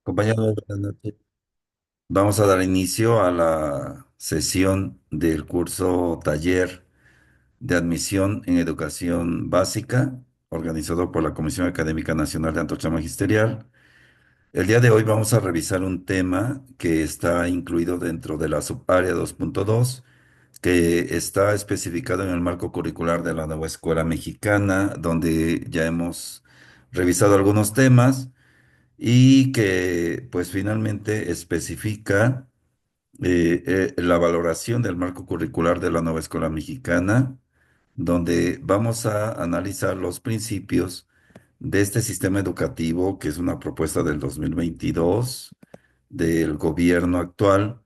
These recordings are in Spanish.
Compañeros, buenas noches. Vamos a dar inicio a la sesión del curso taller de admisión en educación básica, organizado por la Comisión Académica Nacional de Antorcha Magisterial. El día de hoy vamos a revisar un tema que está incluido dentro de la subárea 2.2, que está especificado en el marco curricular de la nueva escuela mexicana, donde ya hemos revisado algunos temas y que pues finalmente especifica la valoración del marco curricular de la nueva escuela mexicana, donde vamos a analizar los principios de este sistema educativo, que es una propuesta del 2022 del gobierno actual,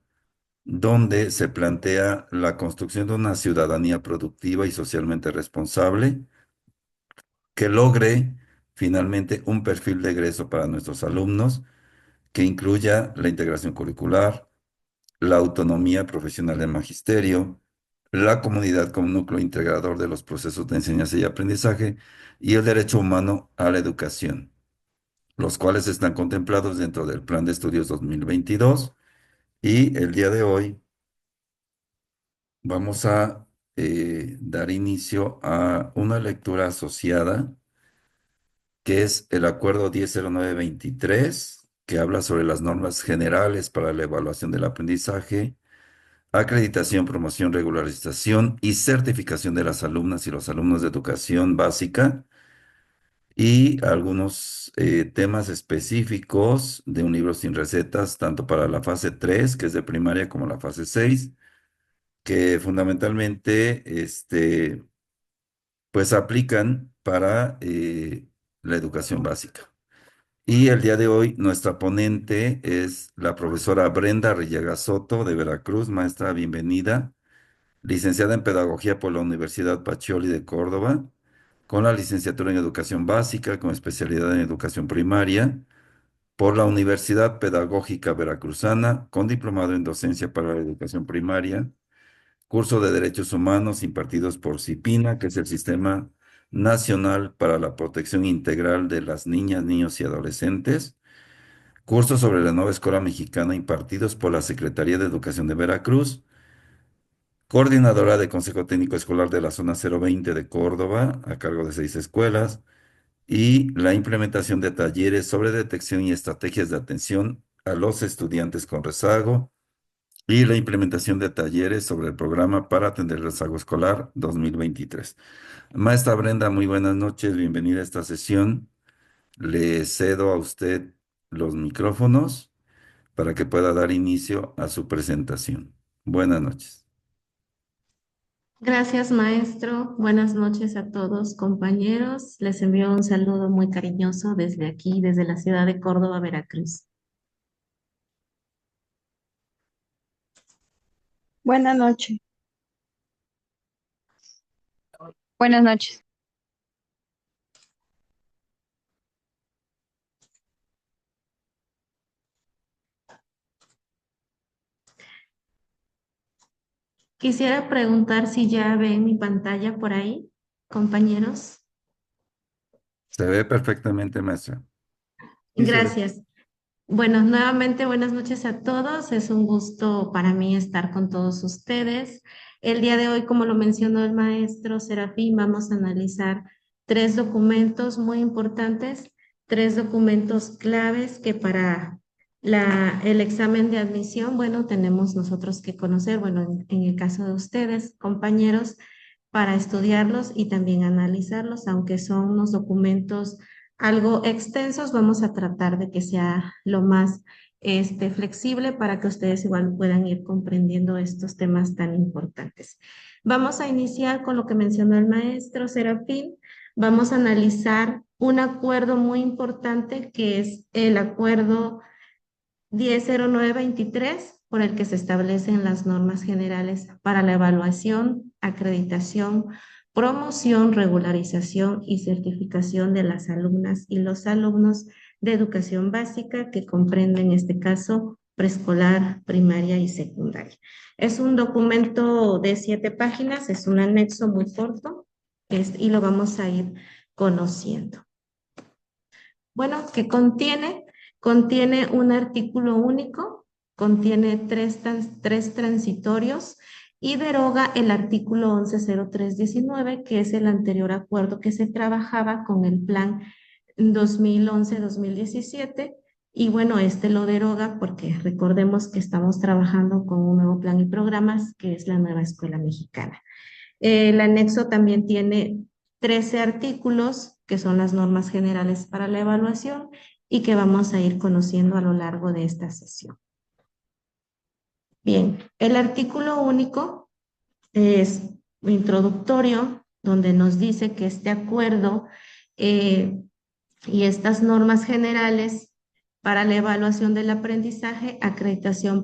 donde se plantea la construcción de una ciudadanía productiva y socialmente responsable que logre finalmente un perfil de egreso para nuestros alumnos que incluya la integración curricular, la autonomía profesional del magisterio, la comunidad como núcleo integrador de los procesos de enseñanza y aprendizaje y el derecho humano a la educación, los cuales están contemplados dentro del Plan de Estudios 2022. Y el día de hoy vamos a dar inicio a una lectura asociada que es el Acuerdo 100923, que habla sobre las normas generales para la evaluación del aprendizaje, acreditación, promoción, regularización y certificación de las alumnas y los alumnos de educación básica y algunos temas específicos de un libro sin recetas, tanto para la fase 3 que es de primaria, como la fase 6 que fundamentalmente pues aplican para la educación básica. Y el día de hoy nuestra ponente es la profesora Brenda Arrillaga Soto de Veracruz. Maestra, bienvenida. Licenciada en Pedagogía por la Universidad Pacioli de Córdoba, con la licenciatura en Educación Básica, con especialidad en Educación Primaria, por la Universidad Pedagógica Veracruzana, con diplomado en Docencia para la Educación Primaria, curso de Derechos Humanos impartidos por CIPINA, que es el Sistema Nacional para la Protección Integral de las Niñas, Niños y Adolescentes, cursos sobre la nueva escuela mexicana impartidos por la Secretaría de Educación de Veracruz, coordinadora de Consejo Técnico Escolar de la Zona 020 de Córdoba, a cargo de 6 escuelas, y la implementación de talleres sobre detección y estrategias de atención a los estudiantes con rezago, y la implementación de talleres sobre el programa para atender el rezago escolar 2023. Maestra Brenda, muy buenas noches, bienvenida a esta sesión. Le cedo a usted los micrófonos para que pueda dar inicio a su presentación. Buenas noches. Gracias, maestro. Buenas noches a todos, compañeros. Les envío un saludo muy cariñoso desde aquí, desde la ciudad de Córdoba, Veracruz. Buenas noches. Buenas noches. Quisiera preguntar si ya ven mi pantalla por ahí, compañeros. Se ve perfectamente, maestra. Sí, se ve. Gracias. Bueno, nuevamente buenas noches a todos. Es un gusto para mí estar con todos ustedes. El día de hoy, como lo mencionó el maestro Serafín, vamos a analizar tres documentos muy importantes, tres documentos claves que para el examen de admisión, bueno, tenemos nosotros que conocer, bueno, en el caso de ustedes, compañeros, para estudiarlos y también analizarlos, aunque son unos documentos algo extensos, vamos a tratar de que sea lo más flexible para que ustedes igual puedan ir comprendiendo estos temas tan importantes. Vamos a iniciar con lo que mencionó el maestro Serafín. Vamos a analizar un acuerdo muy importante que es el acuerdo 100923, por el que se establecen las normas generales para la evaluación, acreditación, promoción, regularización y certificación de las alumnas y los alumnos de educación básica, que comprende en este caso preescolar, primaria y secundaria. Es un documento de 7 páginas, es un anexo muy corto, y lo vamos a ir conociendo. Bueno, que contiene Contiene un artículo único, contiene tres transitorios y deroga el artículo 110319, que es el anterior acuerdo que se trabajaba con el plan 2011-2017. Y bueno, este lo deroga porque recordemos que estamos trabajando con un nuevo plan y programas, que es la nueva escuela mexicana. El anexo también tiene 13 artículos, que son las normas generales para la evaluación y que vamos a ir conociendo a lo largo de esta sesión. Bien, el artículo único es introductorio, donde nos dice que este acuerdo eh, y estas normas generales para la evaluación del aprendizaje, acreditación,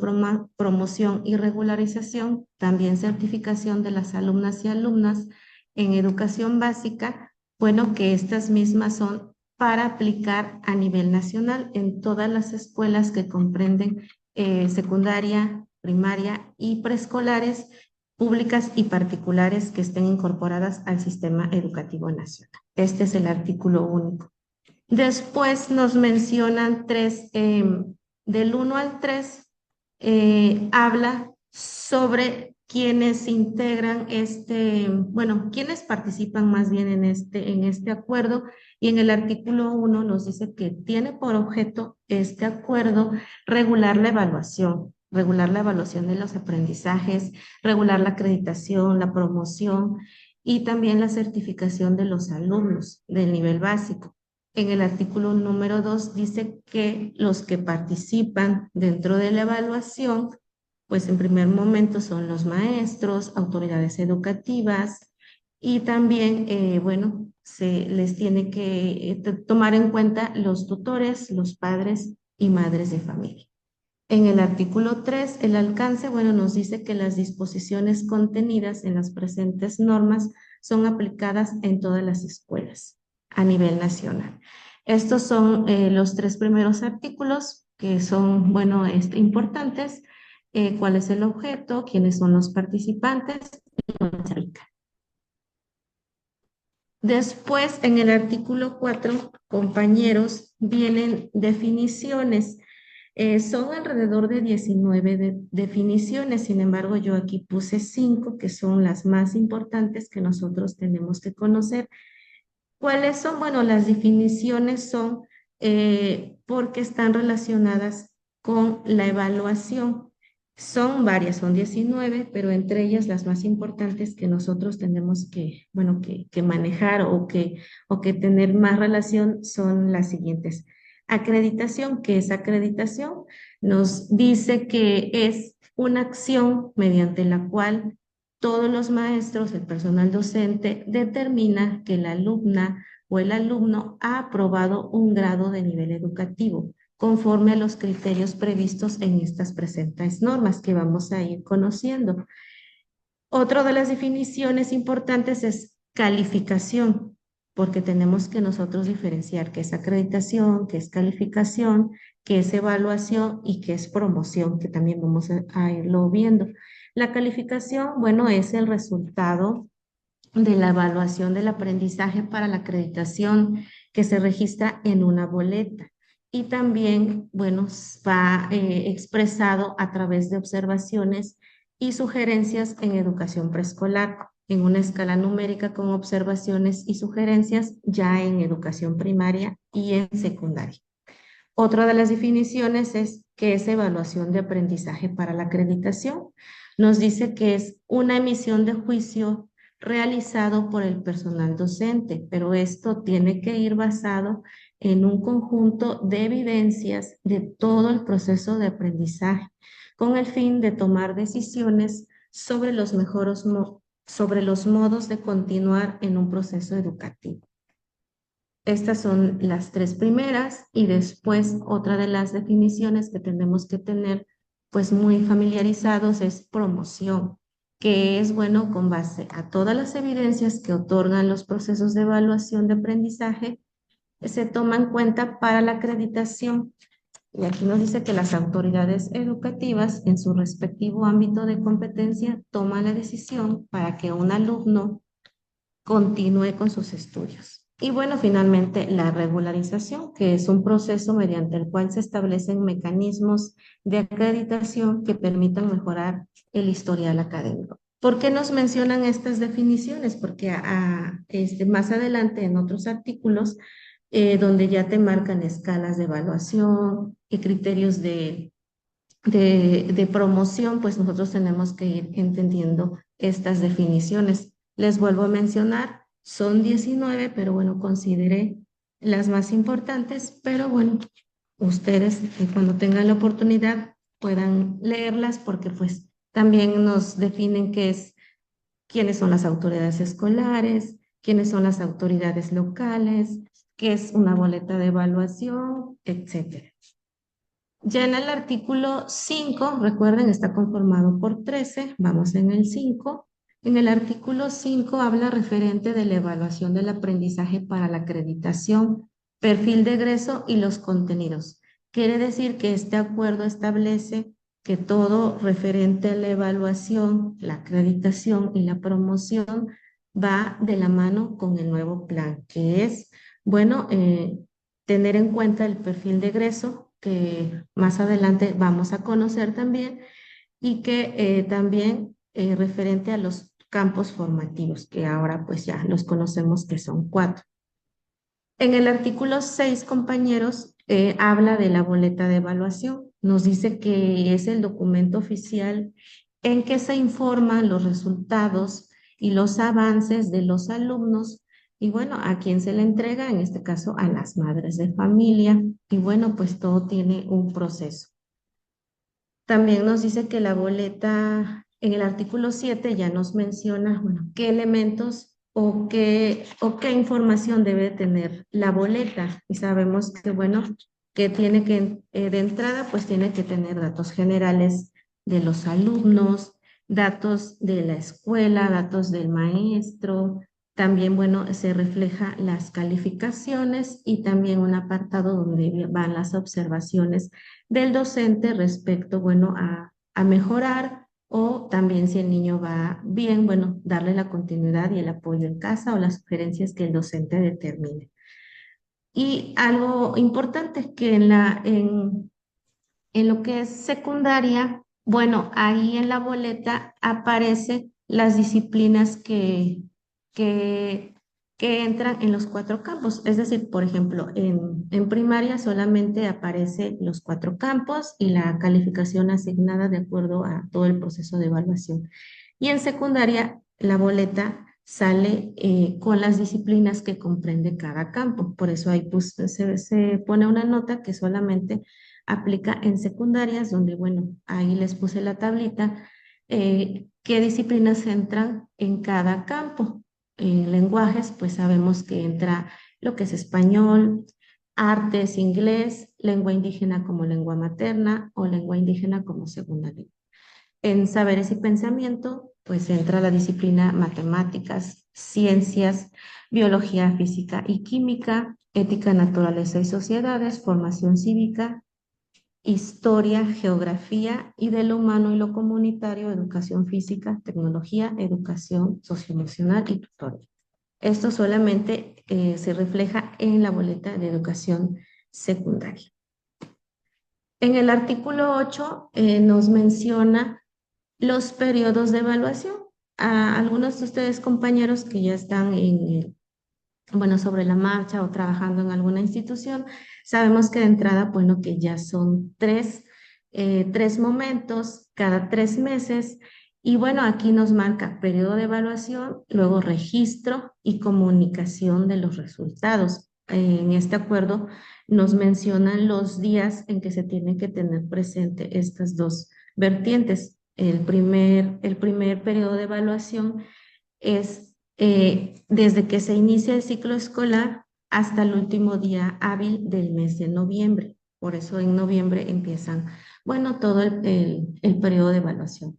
promoción y regularización, también certificación de las alumnas y alumnas en educación básica, bueno, que estas mismas son para aplicar a nivel nacional en todas las escuelas que comprenden secundaria, primaria y preescolares, públicas y particulares que estén incorporadas al sistema educativo nacional. Este es el artículo único. Después nos mencionan tres, del 1 al 3, habla sobre quienes integran bueno, quienes participan más bien en este acuerdo, y en el artículo 1 nos dice que tiene por objeto este acuerdo regular la evaluación de los aprendizajes, regular la acreditación, la promoción y también la certificación de los alumnos del nivel básico. En el artículo número 2 dice que los que participan dentro de la evaluación, pues en primer momento son los maestros, autoridades educativas y también, bueno, se les tiene que tomar en cuenta los tutores, los padres y madres de familia. En el artículo 3, el alcance, bueno, nos dice que las disposiciones contenidas en las presentes normas son aplicadas en todas las escuelas a nivel nacional. Estos son los tres primeros artículos que son, bueno, importantes. ¿Cuál es el objeto? ¿Quiénes son los participantes? Después, en el artículo 4, compañeros, vienen definiciones. Son alrededor de 19 definiciones, sin embargo, yo aquí puse 5 que son las más importantes que nosotros tenemos que conocer. ¿Cuáles son? Bueno, las definiciones son porque están relacionadas con la evaluación. Son varias, son 19, pero entre ellas las más importantes que nosotros tenemos que, bueno, que manejar o que tener más relación son las siguientes. Acreditación, ¿qué es acreditación? Nos dice que es una acción mediante la cual todos los maestros, el personal docente, determina que la alumna o el alumno ha aprobado un grado de nivel educativo conforme a los criterios previstos en estas presentes normas que vamos a ir conociendo. Otra de las definiciones importantes es calificación, porque tenemos que nosotros diferenciar qué es acreditación, qué es calificación, qué es evaluación y qué es promoción, que también vamos a irlo viendo. La calificación, bueno, es el resultado de la evaluación del aprendizaje para la acreditación que se registra en una boleta. Y también, bueno, va expresado a través de observaciones y sugerencias en educación preescolar, en una escala numérica con observaciones y sugerencias ya en educación primaria y en secundaria. Otra de las definiciones es que es evaluación de aprendizaje para la acreditación. Nos dice que es una emisión de juicio realizado por el personal docente, pero esto tiene que ir basado en un conjunto de evidencias de todo el proceso de aprendizaje, con el fin de tomar decisiones sobre sobre los modos de continuar en un proceso educativo. Estas son las tres primeras y después otra de las definiciones que tenemos que tener pues muy familiarizados es promoción, que es bueno con base a todas las evidencias que otorgan los procesos de evaluación de aprendizaje, se toma en cuenta para la acreditación. Y aquí nos dice que las autoridades educativas en su respectivo ámbito de competencia toman la decisión para que un alumno continúe con sus estudios. Y bueno, finalmente la regularización, que es un proceso mediante el cual se establecen mecanismos de acreditación que permitan mejorar el historial académico. ¿Por qué nos mencionan estas definiciones? Porque más adelante en otros artículos, donde ya te marcan escalas de evaluación y criterios de promoción, pues nosotros tenemos que ir entendiendo estas definiciones. Les vuelvo a mencionar, son 19, pero bueno, consideré las más importantes, pero bueno, ustedes cuando tengan la oportunidad puedan leerlas porque pues también nos definen quiénes son las autoridades escolares, quiénes son las autoridades locales, qué es una boleta de evaluación, etcétera. Ya en el artículo 5, recuerden, está conformado por 13, vamos en el 5. En el artículo 5 habla referente de la evaluación del aprendizaje para la acreditación, perfil de egreso y los contenidos. Quiere decir que este acuerdo establece que todo referente a la evaluación, la acreditación y la promoción va de la mano con el nuevo plan, que es, bueno, tener en cuenta el perfil de egreso, que más adelante vamos a conocer también, y que también referente a los campos formativos, que ahora pues ya los conocemos que son 4. En el artículo 6, compañeros, habla de la boleta de evaluación. Nos dice que es el documento oficial en que se informan los resultados y los avances de los alumnos. Y bueno, ¿a quién se le entrega? En este caso, a las madres de familia. Y bueno, pues todo tiene un proceso. También nos dice que la boleta, en el artículo 7 ya nos menciona, bueno, qué elementos o qué información debe tener la boleta. Y sabemos que, bueno, que tiene que, de entrada, pues tiene que tener datos generales de los alumnos, datos de la escuela, datos del maestro. También, bueno, se refleja las calificaciones y también un apartado donde van las observaciones del docente respecto, bueno, a mejorar o también si el niño va bien, bueno, darle la continuidad y el apoyo en casa o las sugerencias que el docente determine. Y algo importante que en lo que es secundaria, bueno, ahí en la boleta aparecen las disciplinas que, que entran en los 4 campos. Es decir, por ejemplo, en primaria solamente aparecen los 4 campos y la calificación asignada de acuerdo a todo el proceso de evaluación. Y en secundaria, la boleta sale con las disciplinas que comprende cada campo. Por eso ahí pues, se pone una nota que solamente aplica en secundarias, donde, bueno, ahí les puse la tablita, qué disciplinas entran en cada campo. En lenguajes, pues sabemos que entra lo que es español, artes, inglés, lengua indígena como lengua materna o lengua indígena como segunda lengua. En saberes y pensamiento, pues entra la disciplina matemáticas, ciencias, biología, física y química, ética, naturaleza y sociedades, formación cívica, historia, geografía y de lo humano y lo comunitario, educación física, tecnología, educación socioemocional y tutoría. Esto solamente se refleja en la boleta de educación secundaria. En el artículo 8 nos menciona los periodos de evaluación. A algunos de ustedes, compañeros, que ya están bueno, sobre la marcha o trabajando en alguna institución, sabemos que de entrada, bueno, que ya son tres momentos cada 3 meses. Y bueno, aquí nos marca periodo de evaluación, luego registro y comunicación de los resultados. En este acuerdo nos mencionan los días en que se tienen que tener presente estas dos vertientes. El primer periodo de evaluación es desde que se inicia el ciclo escolar hasta el último día hábil del mes de noviembre. Por eso en noviembre empiezan, bueno, todo el periodo de evaluación.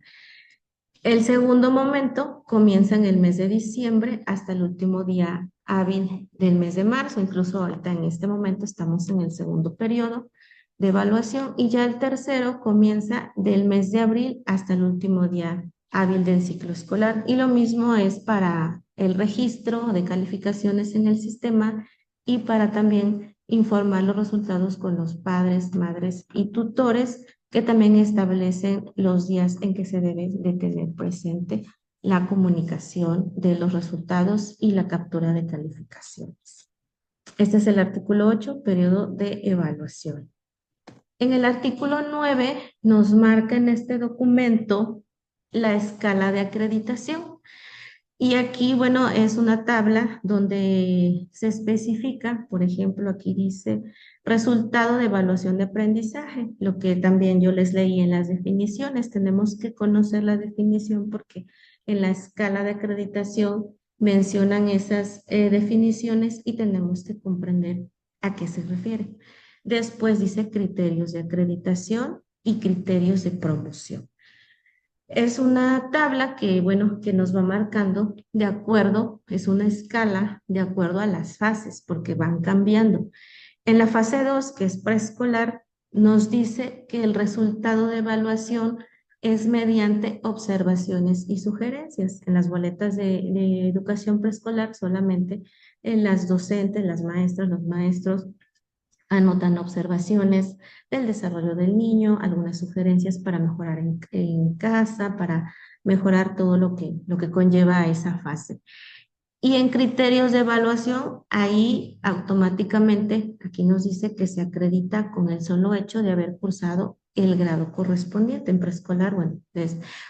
El segundo momento comienza en el mes de diciembre hasta el último día hábil del mes de marzo. Incluso ahorita en este momento estamos en el segundo periodo de evaluación y ya el tercero comienza del mes de abril hasta el último día hábil del ciclo escolar. Y lo mismo es para el registro de calificaciones en el sistema y para también informar los resultados con los padres, madres y tutores que también establecen los días en que se debe de tener presente la comunicación de los resultados y la captura de calificaciones. Este es el artículo 8, periodo de evaluación. En el artículo 9 nos marca en este documento la escala de acreditación. Y aquí, bueno, es una tabla donde se especifica, por ejemplo, aquí dice resultado de evaluación de aprendizaje, lo que también yo les leí en las definiciones. Tenemos que conocer la definición porque en la escala de acreditación mencionan esas definiciones y tenemos que comprender a qué se refiere. Después dice criterios de acreditación y criterios de promoción. Es una tabla que, bueno, que nos va marcando de acuerdo, es una escala de acuerdo a las fases, porque van cambiando. En la fase 2, que es preescolar, nos dice que el resultado de evaluación es mediante observaciones y sugerencias. En las boletas de educación preescolar solamente en las docentes, las maestras, los maestros anotan observaciones del desarrollo del niño, algunas sugerencias para mejorar en casa, para mejorar todo lo que conlleva a esa fase. Y en criterios de evaluación, ahí automáticamente, aquí nos dice que se acredita con el solo hecho de haber cursado el grado correspondiente en preescolar. Bueno,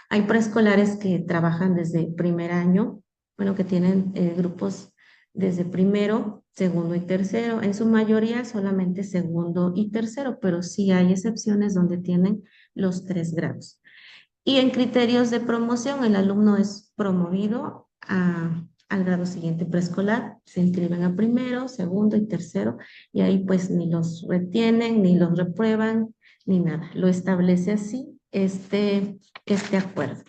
hay preescolares que trabajan desde primer año, bueno, que tienen grupos desde primero, segundo y tercero. En su mayoría solamente segundo y tercero, pero sí hay excepciones donde tienen los 3 grados. Y en criterios de promoción, el alumno es promovido al grado siguiente preescolar, se inscriben a primero, segundo y tercero, y ahí pues ni los retienen, ni los reprueban, ni nada. Lo establece así este acuerdo.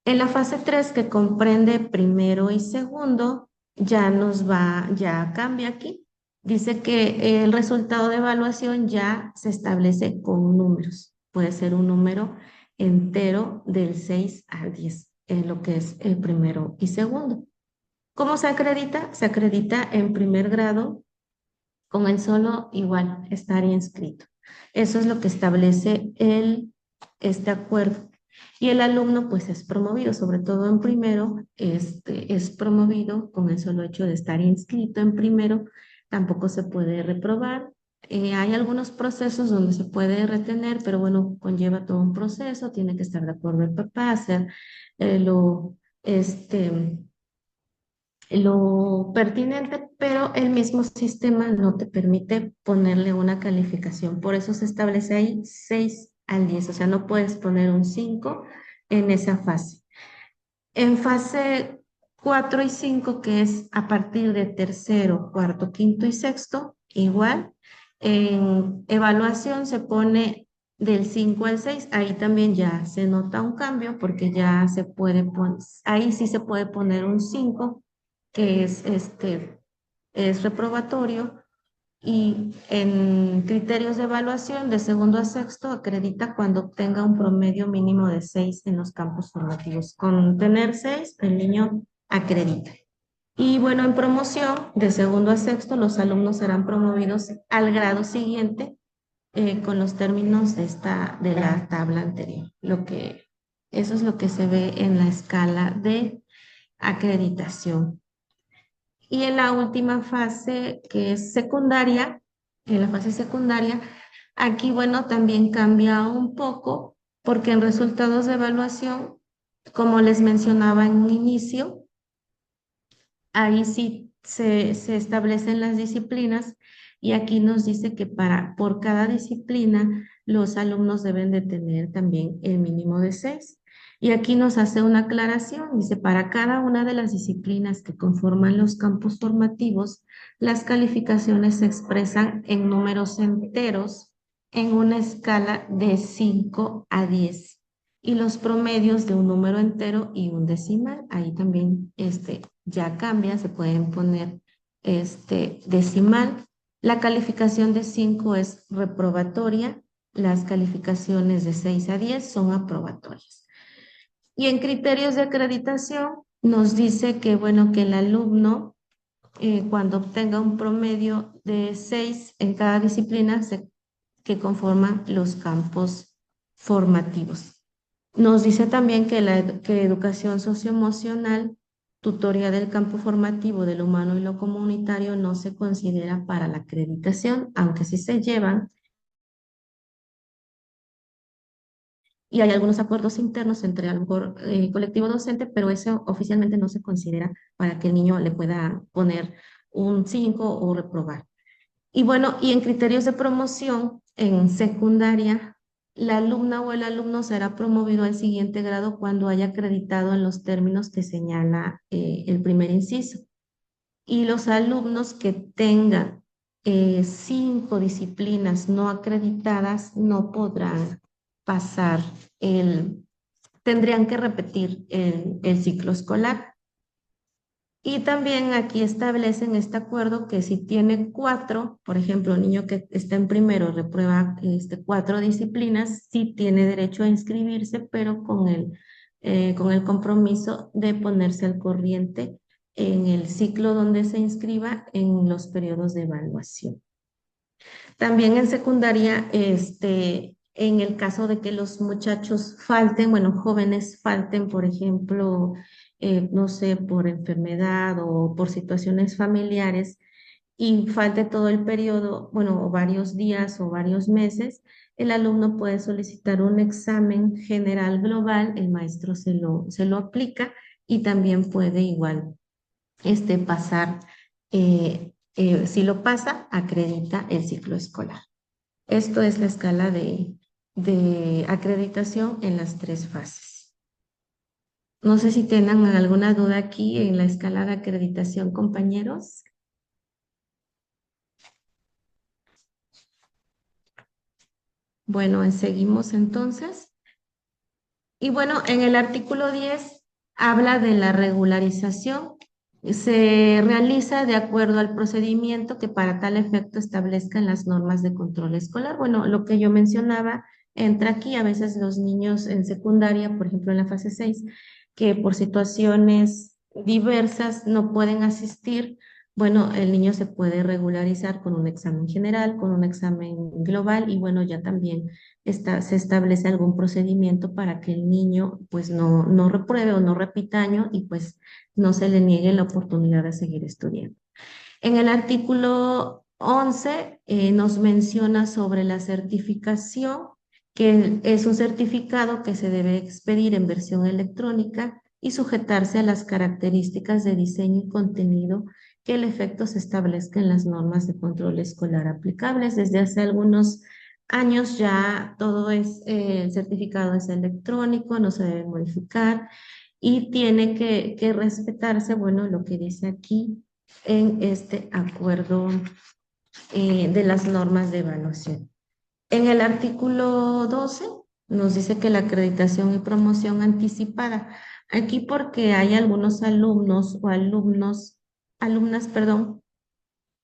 En la fase 3, que comprende primero y segundo, ya cambia aquí. Dice que el resultado de evaluación ya se establece con números. Puede ser un número entero del 6 al 10, en lo que es el primero y segundo. ¿Cómo se acredita? Se acredita en primer grado con el solo igual estar inscrito. Eso es lo que establece este acuerdo. Y el alumno pues es promovido, sobre todo en primero, es promovido con el solo hecho de estar inscrito en primero, tampoco se puede reprobar. Hay algunos procesos donde se puede retener, pero bueno, conlleva todo un proceso, tiene que estar de acuerdo el papá, hacer lo pertinente, pero el mismo sistema no te permite ponerle una calificación. Por eso se establece ahí 6 al 10, o sea, no puedes poner un 5 en esa fase. En fase 4 y 5, que es a partir de tercero, cuarto, quinto y sexto, igual, en evaluación se pone del 5 al 6, ahí también ya se nota un cambio porque ya se puede poner, ahí sí se puede poner un 5 que es reprobatorio, y en criterios de evaluación de segundo a sexto acredita cuando obtenga un promedio mínimo de 6 en los campos formativos. Con tener 6, el niño acredita. Y bueno, en promoción de segundo a sexto, los alumnos serán promovidos al grado siguiente con los términos de la tabla anterior. Eso es lo que se ve en la escala de acreditación. Y en la última fase, que es secundaria, en la fase secundaria, aquí, bueno, también cambia un poco, porque en resultados de evaluación, como les mencionaba en un inicio, ahí sí se establecen las disciplinas y aquí nos dice que por cada disciplina los alumnos deben de tener también el mínimo de 6. Y aquí nos hace una aclaración, dice, para cada una de las disciplinas que conforman los campos formativos, las calificaciones se expresan en números enteros en una escala de 5 a 10 y los promedios de un número entero y un decimal. Ahí también ya cambia, se pueden poner decimal. La calificación de 5 es reprobatoria, las calificaciones de 6 a 10 son aprobatorias. Y en criterios de acreditación nos dice que, bueno, que el alumno, cuando obtenga un promedio de 6 en cada disciplina que conforman los campos formativos. Nos dice también que que educación socioemocional, tutoría del campo formativo de lo humano y lo comunitario no se considera para la acreditación, aunque sí se llevan. Y hay algunos acuerdos internos entre a lo mejor colectivo docente, pero eso oficialmente no se considera para que el niño le pueda poner un 5 o reprobar. Y bueno, y en criterios de promoción, en secundaria, la alumna o el alumno será promovido al siguiente grado cuando haya acreditado en los términos que señala el primer inciso. Y los alumnos que tengan 5 disciplinas no acreditadas no podrán pasar tendrían que repetir el ciclo escolar. Y también aquí establecen este acuerdo que si tiene 4, por ejemplo, un niño que está en primero reprueba 4 disciplinas, sí tiene derecho a inscribirse, pero con el compromiso de ponerse al corriente en el ciclo donde se inscriba en los periodos de evaluación. También en secundaria, en el caso de que los muchachos falten, bueno, jóvenes falten, por ejemplo, no sé, por enfermedad o por situaciones familiares, y falte todo el periodo, bueno, o varios días o varios meses, el alumno puede solicitar un examen general global, el maestro se lo aplica y también puede igual pasar, si lo pasa, acredita el ciclo escolar. Esto es la escala de acreditación en las 3 fases. No sé si tengan alguna duda aquí en la escala de acreditación, compañeros. Bueno, seguimos entonces. Y bueno, en el artículo 10 habla de la regularización. Se realiza de acuerdo al procedimiento que para tal efecto establezcan las normas de control escolar. Bueno, lo que yo mencionaba entra aquí. A veces los niños en secundaria, por ejemplo en la fase 6, que por situaciones diversas no pueden asistir. Bueno, el niño se puede regularizar con un examen general, con un examen global y bueno, ya también se establece algún procedimiento para que el niño pues no repruebe o no repita año y pues no se le niegue la oportunidad de seguir estudiando. En el artículo 11 nos menciona sobre la certificación, que es un certificado que se debe expedir en versión electrónica y sujetarse a las características de diseño y contenido que el efecto se establezca en las normas de control escolar aplicables. Desde hace algunos años ya todo el certificado es electrónico, no se debe modificar y tiene que respetarse, bueno, lo que dice aquí en este acuerdo de las normas de evaluación. En el artículo 12 nos dice que la acreditación y promoción anticipada. Aquí porque hay algunos alumnos o alumnas, perdón,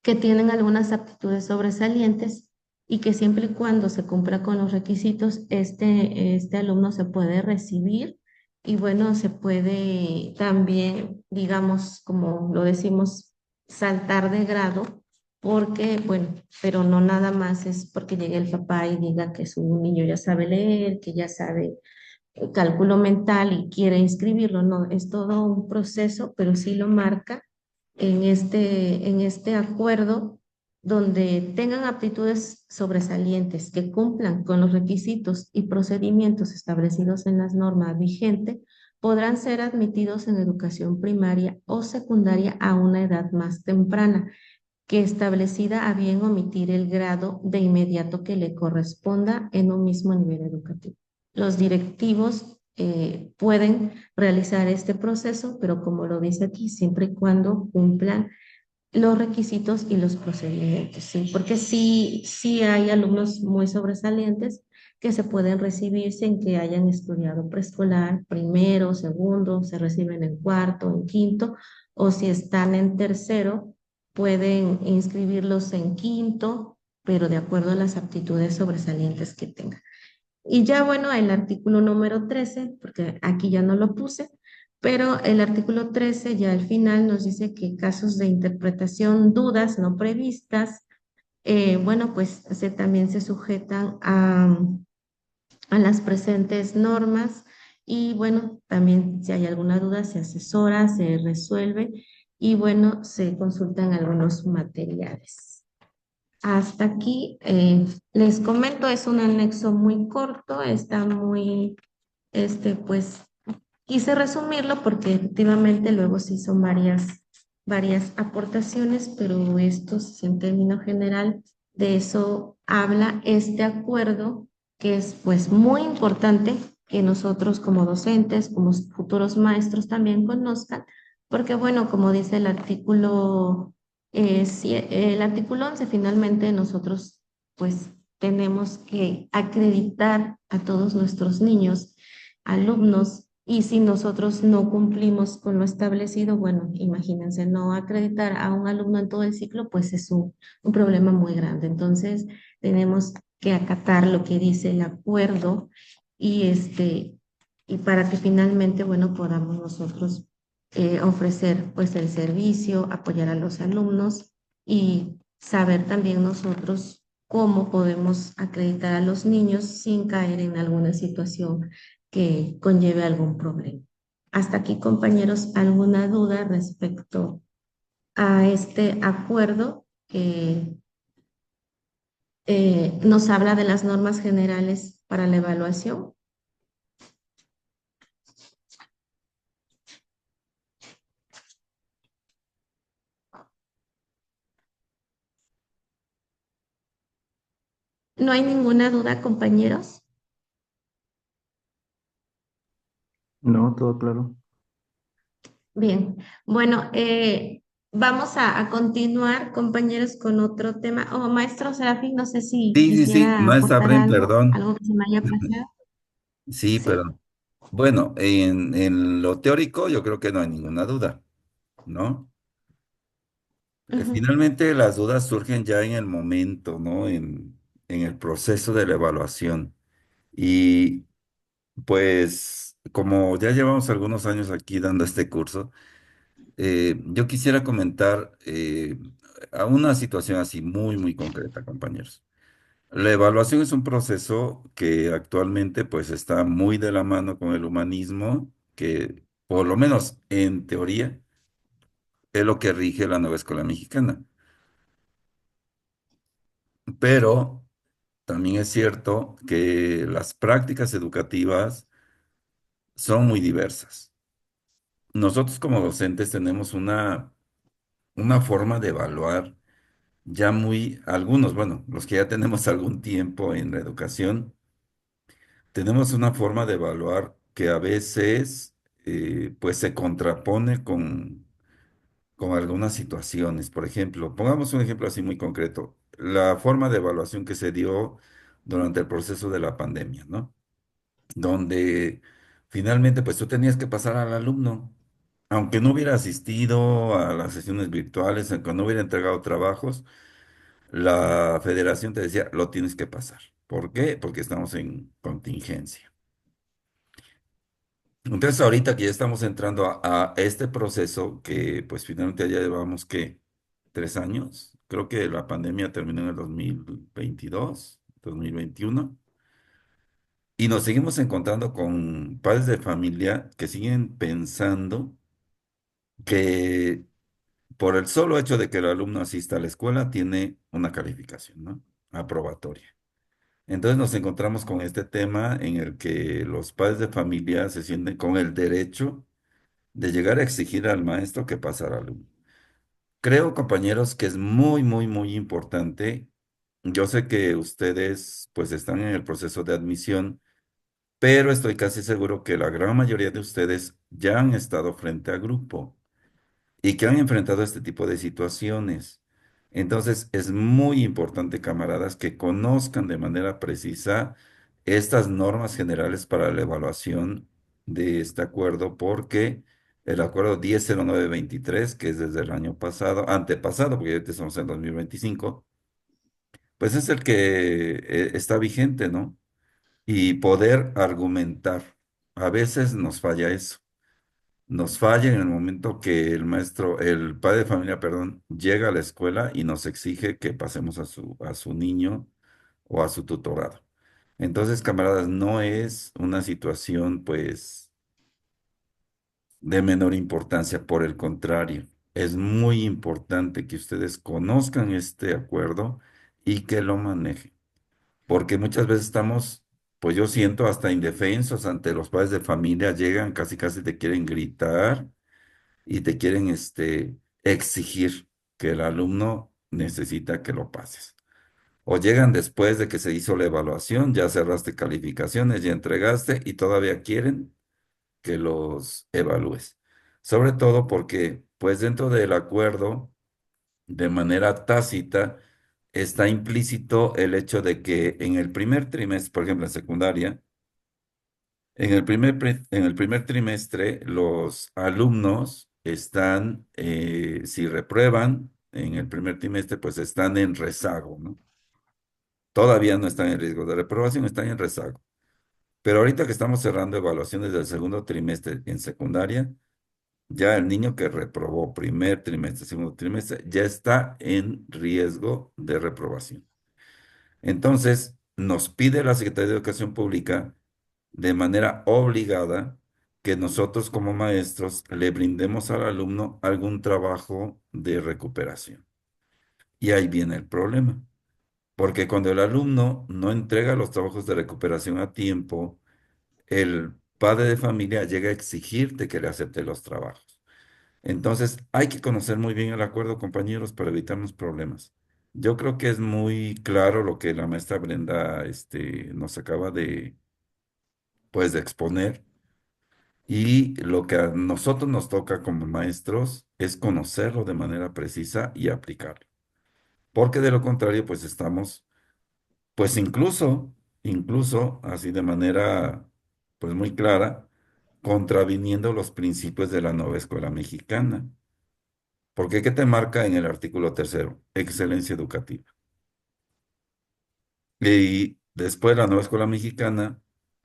que tienen algunas aptitudes sobresalientes y que siempre y cuando se cumpla con los requisitos, este alumno se puede recibir y bueno, se puede también, digamos, como lo decimos, saltar de grado, porque, bueno, pero no nada más es porque llegue el papá y diga que su niño ya sabe leer, que ya sabe cálculo mental y quiere inscribirlo, no, es todo un proceso, pero sí lo marca en este acuerdo donde tengan aptitudes sobresalientes que cumplan con los requisitos y procedimientos establecidos en las normas vigentes, podrán ser admitidos en educación primaria o secundaria a una edad más temprana, que establecida a bien omitir el grado de inmediato que le corresponda en un mismo nivel educativo. Los directivos pueden realizar este proceso, pero como lo dice aquí, siempre y cuando cumplan los requisitos y los procedimientos, ¿sí? Porque sí hay alumnos muy sobresalientes que se pueden recibir sin que hayan estudiado preescolar, primero, segundo, se reciben en cuarto, en quinto, o si están en tercero, pueden inscribirlos en quinto, pero de acuerdo a las aptitudes sobresalientes que tengan. Y ya bueno, el artículo número 13, porque aquí ya no lo puse, pero el artículo 13 ya al final nos dice que casos de interpretación, dudas no previstas, bueno, pues también se sujetan a las presentes normas y bueno, también si hay alguna duda se asesora, se resuelve y bueno, se consultan algunos materiales. Hasta aquí les comento, es un anexo muy corto, está muy, pues quise resumirlo porque efectivamente luego sí son varias aportaciones, pero esto es en términos general, de eso habla este acuerdo, que es pues muy importante que nosotros como docentes, como futuros maestros también conozcan, porque bueno, como dice el artículo, el artículo 11, finalmente nosotros pues tenemos que acreditar a todos nuestros niños alumnos y si nosotros no cumplimos con lo establecido, bueno, imagínense, no acreditar a un alumno en todo el ciclo, pues es un problema muy grande. Entonces, tenemos que acatar lo que dice el acuerdo y y para que finalmente, bueno, podamos nosotros ofrecer pues el servicio, apoyar a los alumnos y saber también nosotros cómo podemos acreditar a los niños sin caer en alguna situación que conlleve algún problema. Hasta aquí, compañeros, ¿alguna duda respecto a este acuerdo que nos habla de las normas generales para la evaluación? ¿No hay ninguna duda, compañeros? No, todo claro. Bien, bueno, vamos a continuar, compañeros, con otro tema. Oh, maestro Serafín, no sé si Sí, sí, sí, quisiera maestra aportar Bren, algo, perdón. algo que se me haya pasado. Sí, ¿Sí? perdón. Bueno, en lo teórico yo creo que no hay ninguna duda, ¿no? Ujú. Finalmente las dudas surgen ya en el momento, ¿no? En el proceso de la evaluación. Y pues como ya llevamos algunos años aquí dando este curso, yo quisiera comentar a una situación así muy, muy concreta, compañeros. La evaluación es un proceso que actualmente pues está muy de la mano con el humanismo, que por lo menos en teoría es lo que rige la nueva escuela mexicana. Pero también es cierto que las prácticas educativas son muy diversas. Nosotros como docentes tenemos una forma de evaluar ya muy, algunos, bueno, los que ya tenemos algún tiempo en la educación, tenemos una forma de evaluar que a veces pues se contrapone con algunas situaciones. Por ejemplo, pongamos un ejemplo así muy concreto, la forma de evaluación que se dio durante el proceso de la pandemia, ¿no? Donde finalmente pues tú tenías que pasar al alumno, aunque no hubiera asistido a las sesiones virtuales, aunque no hubiera entregado trabajos, la federación te decía, lo tienes que pasar. ¿Por qué? Porque estamos en contingencia. Entonces ahorita que ya estamos entrando a este proceso que pues finalmente ya llevamos que 3 años, creo que la pandemia terminó en el 2022, 2021. Y nos seguimos encontrando con padres de familia que siguen pensando que por el solo hecho de que el alumno asista a la escuela tiene una calificación, ¿no? Aprobatoria. Entonces nos encontramos con este tema en el que los padres de familia se sienten con el derecho de llegar a exigir al maestro que pase al alumno. Creo, compañeros, que es muy, muy, muy importante. Yo sé que ustedes pues están en el proceso de admisión, pero estoy casi seguro que la gran mayoría de ustedes ya han estado frente a grupo y que han enfrentado este tipo de situaciones. Entonces, es muy importante, camaradas, que conozcan de manera precisa estas normas generales para la evaluación de este acuerdo, porque el acuerdo 100923, que es desde el año pasado, antepasado, porque ya estamos en 2025, pues es el que está vigente, ¿no? Y poder argumentar. A veces nos falla eso. nos falla en el momento que el padre de familia, perdón, llega a la escuela y nos exige que pasemos a su niño o a su tutorado. Entonces, camaradas, no es una situación, pues, de menor importancia. Por el contrario, es muy importante que ustedes conozcan este acuerdo y que lo manejen. Porque muchas veces estamos, pues yo siento hasta indefensos ante los padres de familia, llegan casi casi te quieren gritar y te quieren exigir que el alumno necesita que lo pases. O llegan después de que se hizo la evaluación, ya cerraste calificaciones, ya entregaste y todavía quieren que los evalúes. Sobre todo porque, pues dentro del acuerdo, de manera tácita, está implícito el hecho de que en el primer trimestre, por ejemplo, en secundaria, en el primer trimestre, los alumnos están, si reprueban en el primer trimestre, pues están en rezago, ¿no? Todavía no están en riesgo de reprobación, están en rezago. Pero ahorita que estamos cerrando evaluaciones del segundo trimestre en secundaria, ya el niño que reprobó primer trimestre, segundo trimestre, ya está en riesgo de reprobación. Entonces, nos pide la Secretaría de Educación Pública de manera obligada que nosotros como maestros le brindemos al alumno algún trabajo de recuperación. Y ahí viene el problema, porque cuando el alumno no entrega los trabajos de recuperación a tiempo, el padre de familia llega a exigirte que le acepte los trabajos. Entonces, hay que conocer muy bien el acuerdo, compañeros, para evitarnos problemas. Yo creo que es muy claro lo que la maestra Brenda, nos acaba de, pues, de exponer. Y lo que a nosotros nos toca como maestros es conocerlo de manera precisa y aplicarlo. Porque de lo contrario, pues estamos, pues incluso así de manera, pues muy clara, contraviniendo los principios de la nueva escuela mexicana. Porque ¿qué te marca en el artículo tercero? Excelencia educativa. Y después la nueva escuela mexicana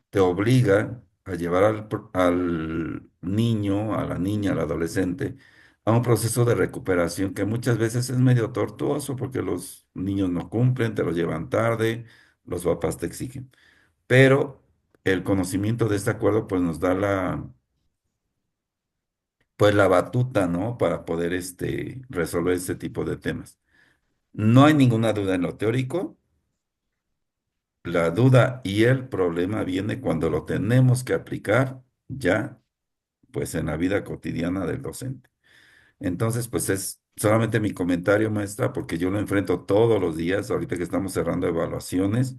te obliga a llevar al niño, a la niña, al adolescente, a un proceso de recuperación que muchas veces es medio tortuoso porque los niños no cumplen, te lo llevan tarde, los papás te exigen. Pero el conocimiento de este acuerdo pues nos da pues la batuta, ¿no? Para poder resolver este tipo de temas. No hay ninguna duda en lo teórico. La duda y el problema viene cuando lo tenemos que aplicar ya, pues en la vida cotidiana del docente. Entonces, pues es solamente mi comentario, maestra, porque yo lo enfrento todos los días, ahorita que estamos cerrando evaluaciones.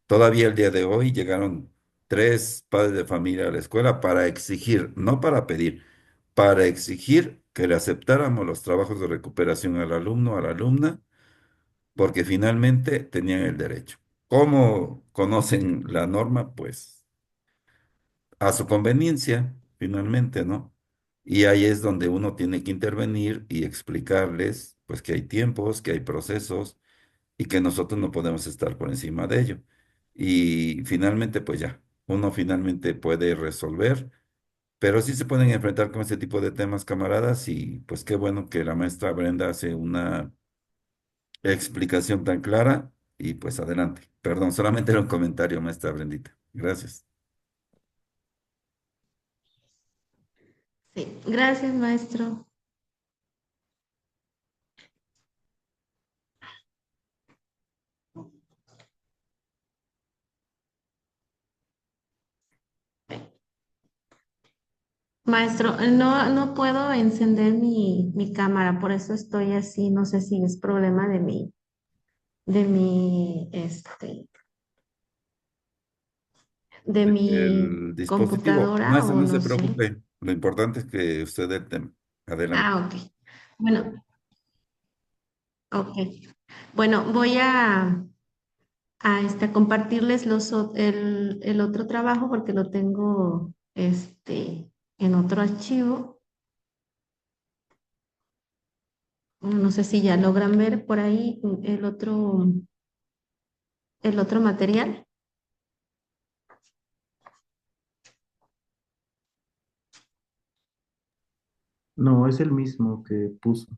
Todavía el día de hoy llegaron tres padres de familia a la escuela para exigir, no para pedir, para exigir que le aceptáramos los trabajos de recuperación al alumno, a la alumna porque finalmente tenían el derecho. ¿Cómo conocen la norma? Pues a su conveniencia, finalmente, ¿no? Y ahí es donde uno tiene que intervenir y explicarles, pues que hay tiempos, que hay procesos y que nosotros no podemos estar por encima de ello. Y finalmente, pues ya, uno finalmente puede resolver, pero sí se pueden enfrentar con este tipo de temas, camaradas, y pues qué bueno que la maestra Brenda hace una explicación tan clara y pues adelante. Perdón, solamente era un comentario, maestra Brendita. Gracias. Sí, gracias, maestro. Maestro, no puedo encender mi cámara, por eso estoy así. No sé si es problema de de mi El dispositivo, computadora maestra, o no se no sé. preocupe. Lo importante es que usted dé el tema. Adelante. Ah, ok. Bueno, ok. Bueno, voy a compartirles el otro trabajo porque lo tengo en otro archivo. No sé si ya logran ver por ahí el otro material. No, es el mismo que puso.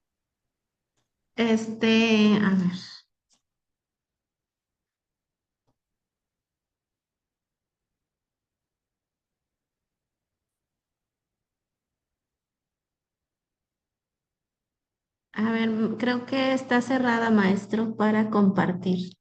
A ver. A ver, creo que está cerrada, maestro, para compartir.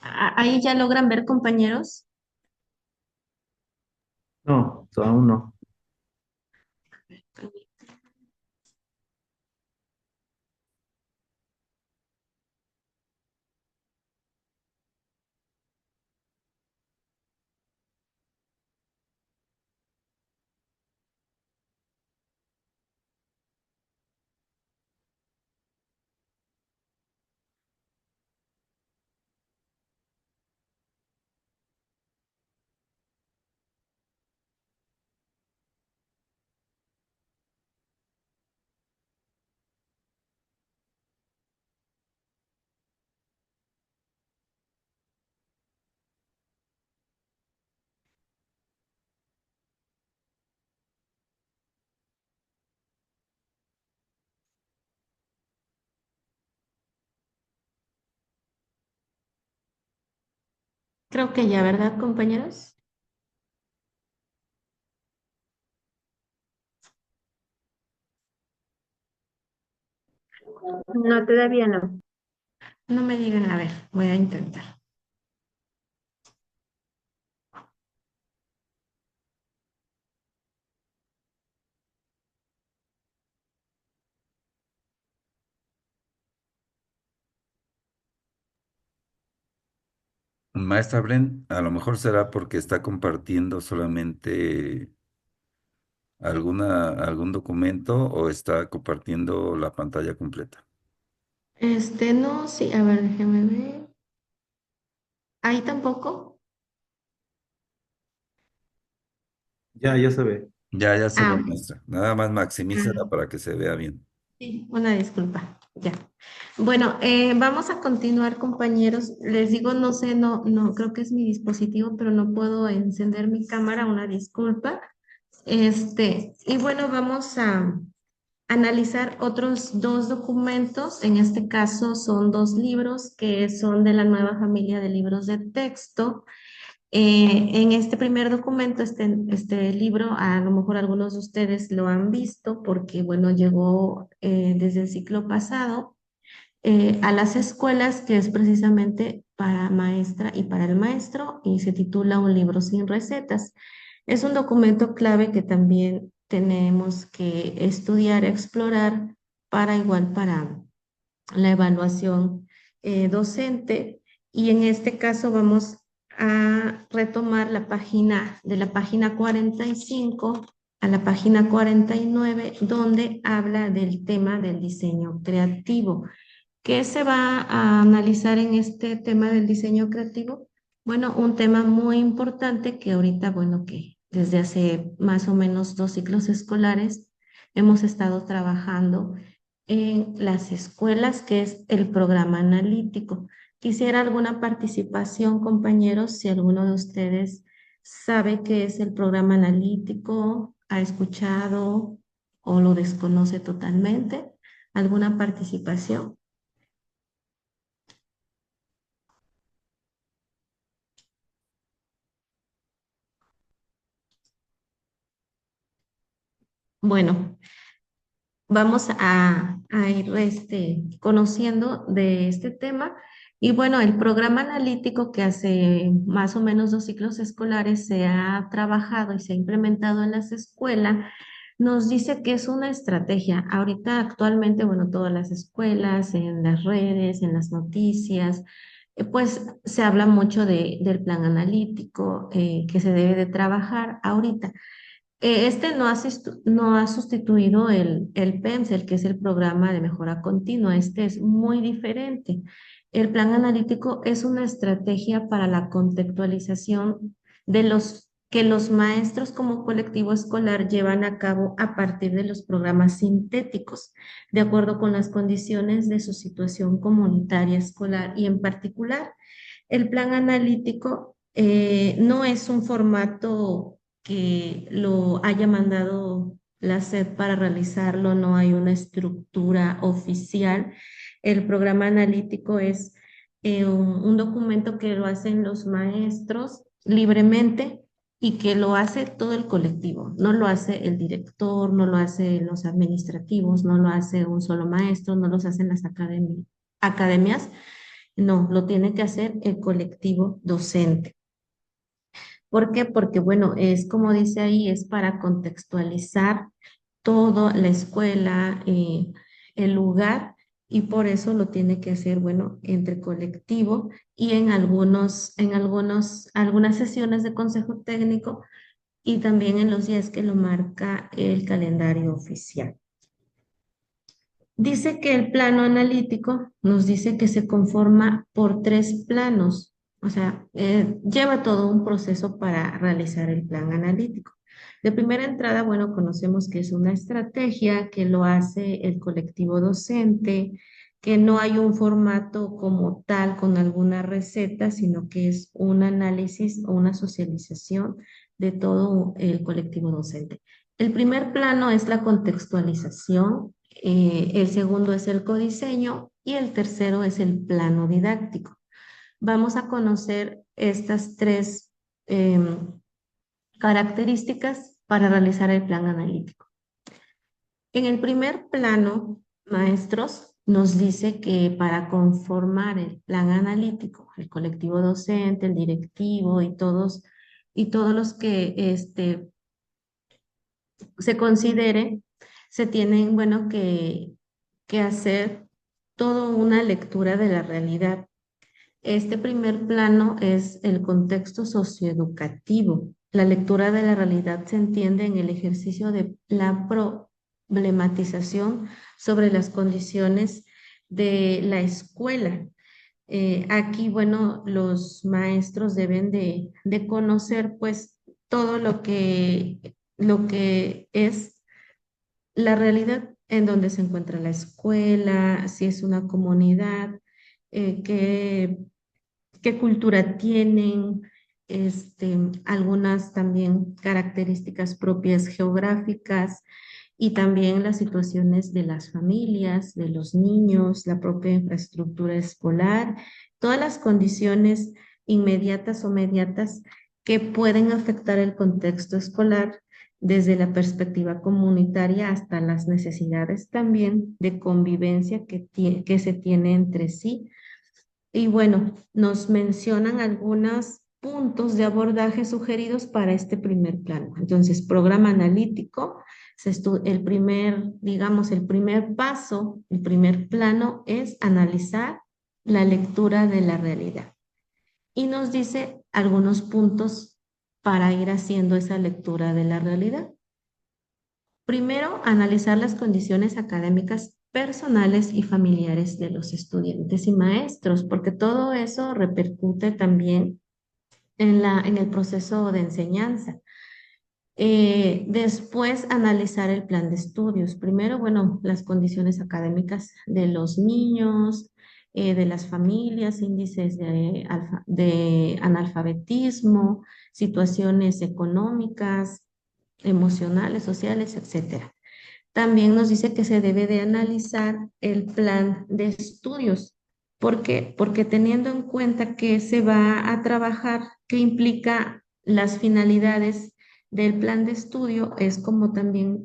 Ahí ya logran ver, compañeros. No, aún no. Creo que ya, ¿verdad, compañeros? No, todavía no. No me digan, a ver, voy a intentar. Maestra Bren, a lo mejor será porque está compartiendo solamente algún documento o está compartiendo la pantalla completa. No, sí, a ver, déjeme ver. Ahí tampoco. Ya se ve. Ya se ve, Ah, maestra. Nada más maximícela ah, para que se vea bien. sí, una disculpa, ya. Bueno, vamos a continuar, compañeros. Les digo, no sé, no, creo que es mi dispositivo, pero no puedo encender mi cámara, una disculpa. Y bueno, vamos a analizar otros dos documentos. En este caso son dos libros que son de la nueva familia de libros de texto. En este primer documento, este libro, a lo mejor algunos de ustedes lo han visto porque, bueno, llegó desde el ciclo pasado a las escuelas, que es precisamente para maestra y para el maestro, y se titula Un libro sin recetas. Es un documento clave que también tenemos que estudiar, explorar para igual para la evaluación docente. Y en este caso vamos a retomar la página de la página 45 a la página 49, donde habla del tema del diseño creativo. ¿Qué se va a analizar en este tema del diseño creativo? Bueno, un tema muy importante que ahorita, bueno, que desde hace más o menos dos ciclos escolares hemos estado trabajando en las escuelas, que es el programa analítico. Quisiera alguna participación, compañeros, si alguno de ustedes sabe qué es el programa analítico, ha escuchado o lo desconoce totalmente. ¿Alguna participación? Bueno, vamos a ir conociendo de este tema. Y bueno, el programa analítico que hace más o menos dos ciclos escolares se ha trabajado y se ha implementado en las escuelas, nos dice que es una estrategia. Ahorita actualmente, bueno, todas las escuelas, en las redes, en las noticias, pues se habla mucho del plan analítico que se debe de trabajar ahorita. Este no ha sustituido el PEMS, que es el programa de mejora continua. Este es muy diferente. El plan analítico es una estrategia para la contextualización de los que los maestros como colectivo escolar llevan a cabo a partir de los programas sintéticos, de acuerdo con las condiciones de su situación comunitaria escolar y en particular. El plan analítico no es un formato que lo haya mandado la SED para realizarlo, no hay una estructura oficial. El programa analítico es un documento que lo hacen los maestros libremente y que lo hace todo el colectivo. No lo hace el director, no lo hace los administrativos, no lo hace un solo maestro, no los hacen las academias, no, lo tiene que hacer el colectivo docente. ¿Por qué? Porque, bueno, es como dice ahí, es para contextualizar toda la escuela, el lugar, y por eso lo tiene que hacer, bueno, entre colectivo y en algunas sesiones de consejo técnico y también en los días que lo marca el calendario oficial. Dice que el plano analítico nos dice que se conforma por tres planos, o sea, lleva todo un proceso para realizar el plan analítico. De primera entrada, bueno, conocemos que es una estrategia que lo hace el colectivo docente, que no hay un formato como tal con alguna receta, sino que es un análisis o una socialización de todo el colectivo docente. El primer plano es la contextualización, el segundo es el codiseño y el tercero es el plano didáctico. Vamos a conocer estas tres características para realizar el plan analítico. En el primer plano, maestros, nos dice que para conformar el plan analítico, el colectivo docente, el directivo y todos los que se considere, se tienen, bueno, que hacer toda una lectura de la realidad. Este primer plano es el contexto socioeducativo. La lectura de la realidad se entiende en el ejercicio de la problematización sobre las condiciones de la escuela. Aquí, bueno, los maestros deben de conocer, pues, todo lo que es la realidad en donde se encuentra la escuela, si es una comunidad, qué, qué cultura tienen, algunas también características propias geográficas y también las situaciones de las familias, de los niños, la propia infraestructura escolar, todas las condiciones inmediatas o mediatas que pueden afectar el contexto escolar desde la perspectiva comunitaria hasta las necesidades también de convivencia que se tiene entre sí. Y bueno, nos mencionan algunos puntos de abordaje sugeridos para este primer plano. Entonces, programa analítico, el primer, digamos, el primer paso, el primer plano es analizar la lectura de la realidad. Y nos dice algunos puntos para ir haciendo esa lectura de la realidad. Primero, analizar las condiciones académicas personales y familiares de los estudiantes y maestros, porque todo eso repercute también en el proceso de enseñanza. Después, analizar el plan de estudios. Primero, bueno, las condiciones académicas de los niños, de las familias, índices de analfabetismo, situaciones económicas, emocionales, sociales, etcétera. También nos dice que se debe de analizar el plan de estudios. ¿Por qué? Porque teniendo en cuenta que se va a trabajar, que implica las finalidades del plan de estudio, es como también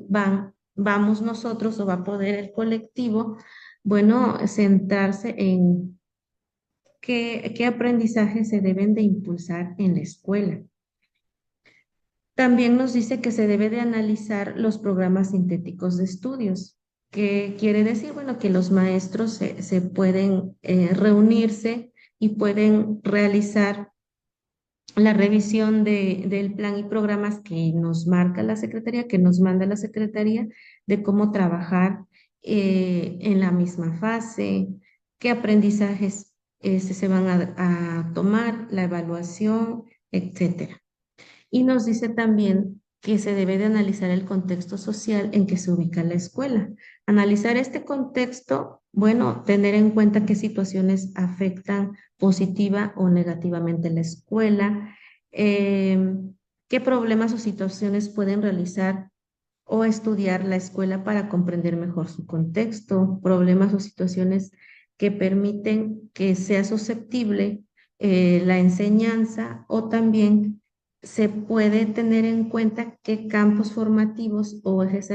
vamos nosotros o va a poder el colectivo, bueno, sentarse en qué aprendizajes se deben de impulsar en la escuela. También nos dice que se debe de analizar los programas sintéticos de estudios, que quiere decir, bueno, que los maestros se pueden reunirse y pueden realizar la revisión del plan y programas que nos marca la Secretaría, que nos manda la Secretaría, de cómo trabajar en la misma fase, qué aprendizajes se van a tomar, la evaluación, etcétera. Y nos dice también que se debe de analizar el contexto social en que se ubica la escuela. Analizar este contexto, bueno, tener en cuenta qué situaciones afectan positiva o negativamente la escuela, qué problemas o situaciones pueden realizar o estudiar la escuela para comprender mejor su contexto, problemas o situaciones que permiten que sea susceptible la enseñanza, o también se puede tener en cuenta qué campos formativos o ejes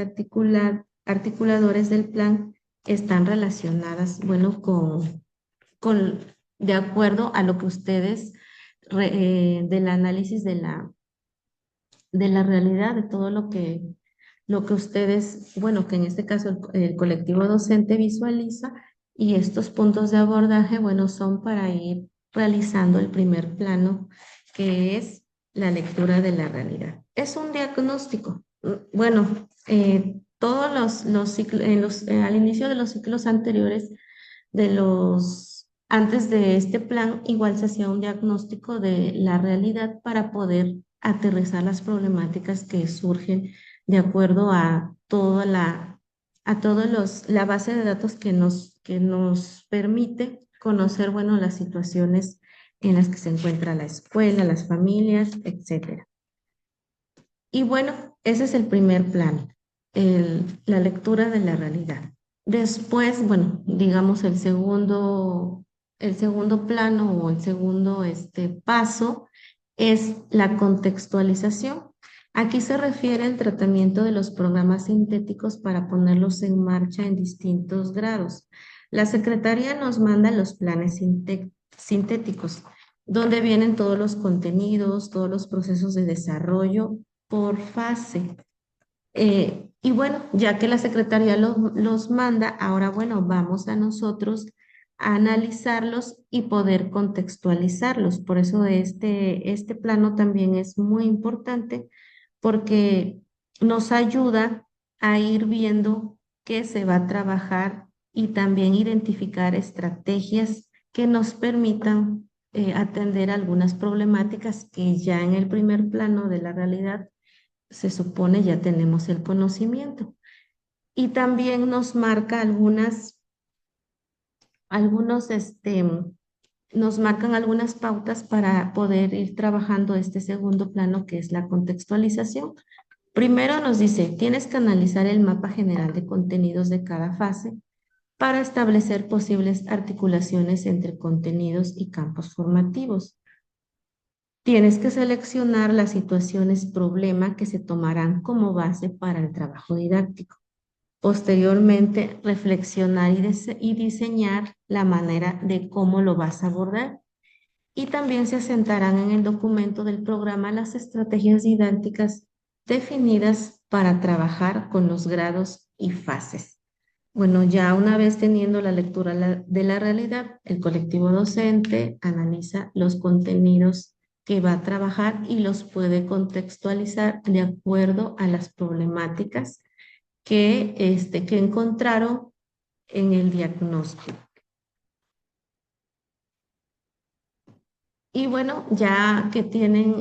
articuladores del plan están relacionadas, bueno, con de acuerdo a lo que ustedes del análisis de la realidad, de todo lo que ustedes, bueno, que en este caso el colectivo docente visualiza, y estos puntos de abordaje, bueno, son para ir realizando el primer plano, que es la lectura de la realidad. Es un diagnóstico. Bueno, todos los ciclos, al inicio de los ciclos anteriores, antes de este plan, igual se hacía un diagnóstico de la realidad para poder aterrizar las problemáticas que surgen de acuerdo a la base de datos que nos permite conocer, bueno, las situaciones en las que se encuentra la escuela, las familias, etcétera. Y bueno, ese es el primer plano, la lectura de la realidad. Después, bueno, digamos el segundo plano o el segundo paso es la contextualización. Aquí se refiere al tratamiento de los programas sintéticos para ponerlos en marcha en distintos grados. La Secretaría nos manda los planes sintéticos, donde vienen todos los contenidos, todos los procesos de desarrollo por fase. Y bueno, ya que la Secretaría los manda, ahora bueno, vamos a nosotros a analizarlos y poder contextualizarlos. Por eso este plano también es muy importante, porque nos ayuda a ir viendo qué se va a trabajar y también identificar estrategias que nos permitan atender algunas problemáticas que ya en el primer plano de la realidad se supone ya tenemos el conocimiento. Y también nos marca algunos, nos marcan algunas pautas para poder ir trabajando este segundo plano, que es la contextualización. Primero nos dice, tienes que analizar el mapa general de contenidos de cada fase para establecer posibles articulaciones entre contenidos y campos formativos. Tienes que seleccionar las situaciones problema que se tomarán como base para el trabajo didáctico. Posteriormente, reflexionar y diseñar la manera de cómo lo vas a abordar. Y también se asentarán en el documento del programa las estrategias didácticas definidas para trabajar con los grados y fases. Bueno, ya una vez teniendo la lectura de la realidad, el colectivo docente analiza los contenidos que va a trabajar y los puede contextualizar de acuerdo a las problemáticas que encontraron en el diagnóstico. Y bueno, ya que tienen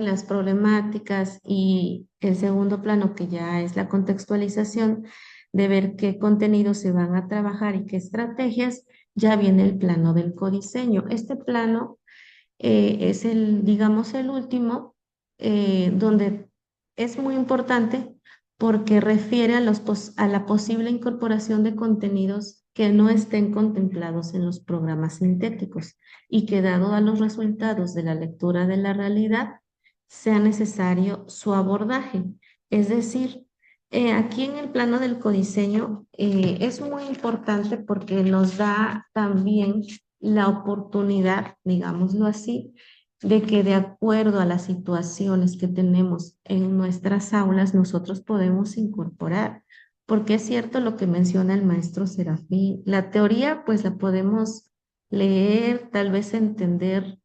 las problemáticas, y el segundo plano, que ya es la contextualización de ver qué contenidos se van a trabajar y qué estrategias, ya viene el plano del codiseño. Este plano es digamos, el último, donde es muy importante porque refiere a la posible incorporación de contenidos que no estén contemplados en los programas sintéticos, y que dado a los resultados de la lectura de la realidad, sea necesario su abordaje. Es decir, aquí en el plano del codiseño es muy importante porque nos da también la oportunidad, digámoslo así, de que de acuerdo a las situaciones que tenemos en nuestras aulas, nosotros podemos incorporar. Porque es cierto lo que menciona el maestro Serafín. La teoría, pues la podemos leer, tal vez entenderla,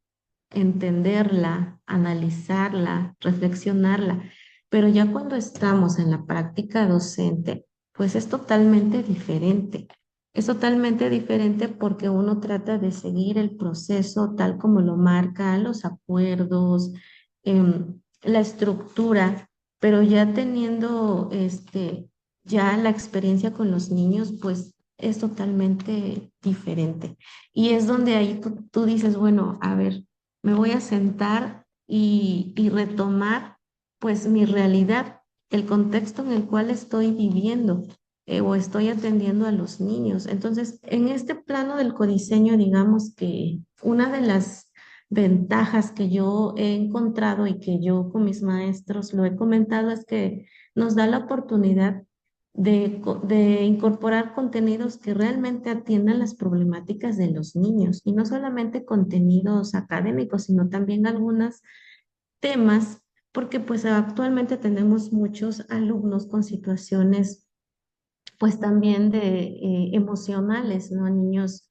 analizarla, reflexionarla, pero ya cuando estamos en la práctica docente, pues es totalmente diferente. Es totalmente diferente porque uno trata de seguir el proceso tal como lo marca, los acuerdos, la estructura, pero ya teniendo ya la experiencia con los niños, pues es totalmente diferente. Y es donde ahí tú dices, bueno, a ver, me voy a sentar y retomar pues mi realidad, el contexto en el cual estoy viviendo o estoy atendiendo a los niños. Entonces, en este plano del codiseño, digamos que una de las ventajas que yo he encontrado y que yo con mis maestros lo he comentado es que nos da la oportunidad de incorporar contenidos que realmente atiendan las problemáticas de los niños y no solamente contenidos académicos, sino también algunos temas, porque pues actualmente tenemos muchos alumnos con situaciones pues también de emocionales, ¿no? Niños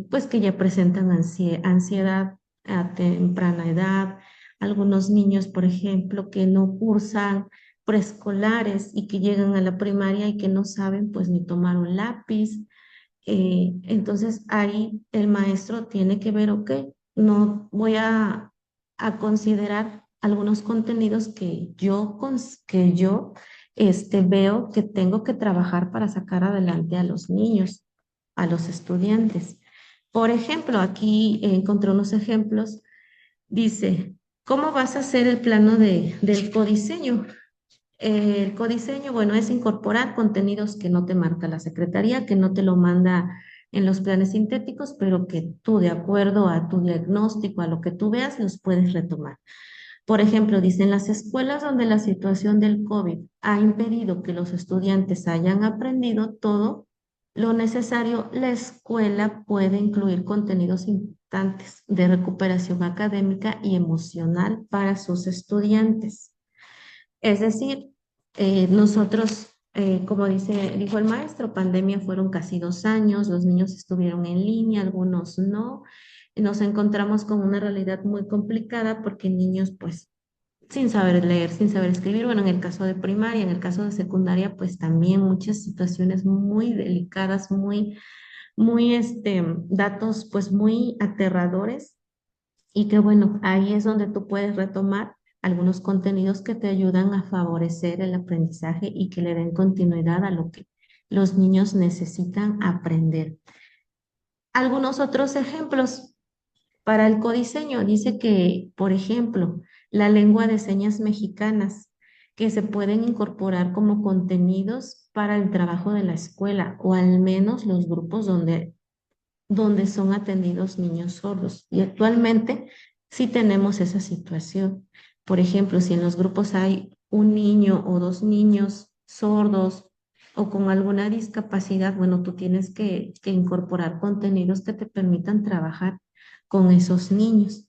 pues que ya presentan ansiedad a temprana edad, algunos niños, por ejemplo, que no cursan preescolares y que llegan a la primaria y que no saben pues ni tomar un lápiz. Entonces ahí el maestro tiene que ver, ok, no voy a considerar algunos contenidos que yo veo que tengo que trabajar para sacar adelante a los niños, a los estudiantes. Por ejemplo, aquí encontré unos ejemplos. Dice, ¿cómo vas a hacer el plano del codiseño? El codiseño, bueno, es incorporar contenidos que no te marca la secretaría, que no te lo manda en los planes sintéticos, pero que tú, de acuerdo a tu diagnóstico, a lo que tú veas, los puedes retomar. Por ejemplo, dicen las escuelas donde la situación del COVID ha impedido que los estudiantes hayan aprendido todo lo necesario, la escuela puede incluir contenidos importantes de recuperación académica y emocional para sus estudiantes. Es decir, nosotros, como dijo el maestro, pandemia fueron casi 2 años, los niños estuvieron en línea, algunos no. Nos encontramos con una realidad muy complicada porque niños, pues, sin saber leer, sin saber escribir, bueno, en el caso de primaria, en el caso de secundaria, pues también muchas situaciones muy delicadas, datos, pues, muy aterradores y que bueno, ahí es donde tú puedes retomar algunos contenidos que te ayudan a favorecer el aprendizaje y que le den continuidad a lo que los niños necesitan aprender. Algunos otros ejemplos para el codiseño. Dice que, por ejemplo, la lengua de señas mexicanas que se pueden incorporar como contenidos para el trabajo de la escuela o al menos los grupos donde son atendidos niños sordos. Y actualmente sí tenemos esa situación. Por ejemplo, si en los grupos hay un niño o dos niños sordos o con alguna discapacidad, bueno, tú tienes que incorporar contenidos que te permitan trabajar con esos niños.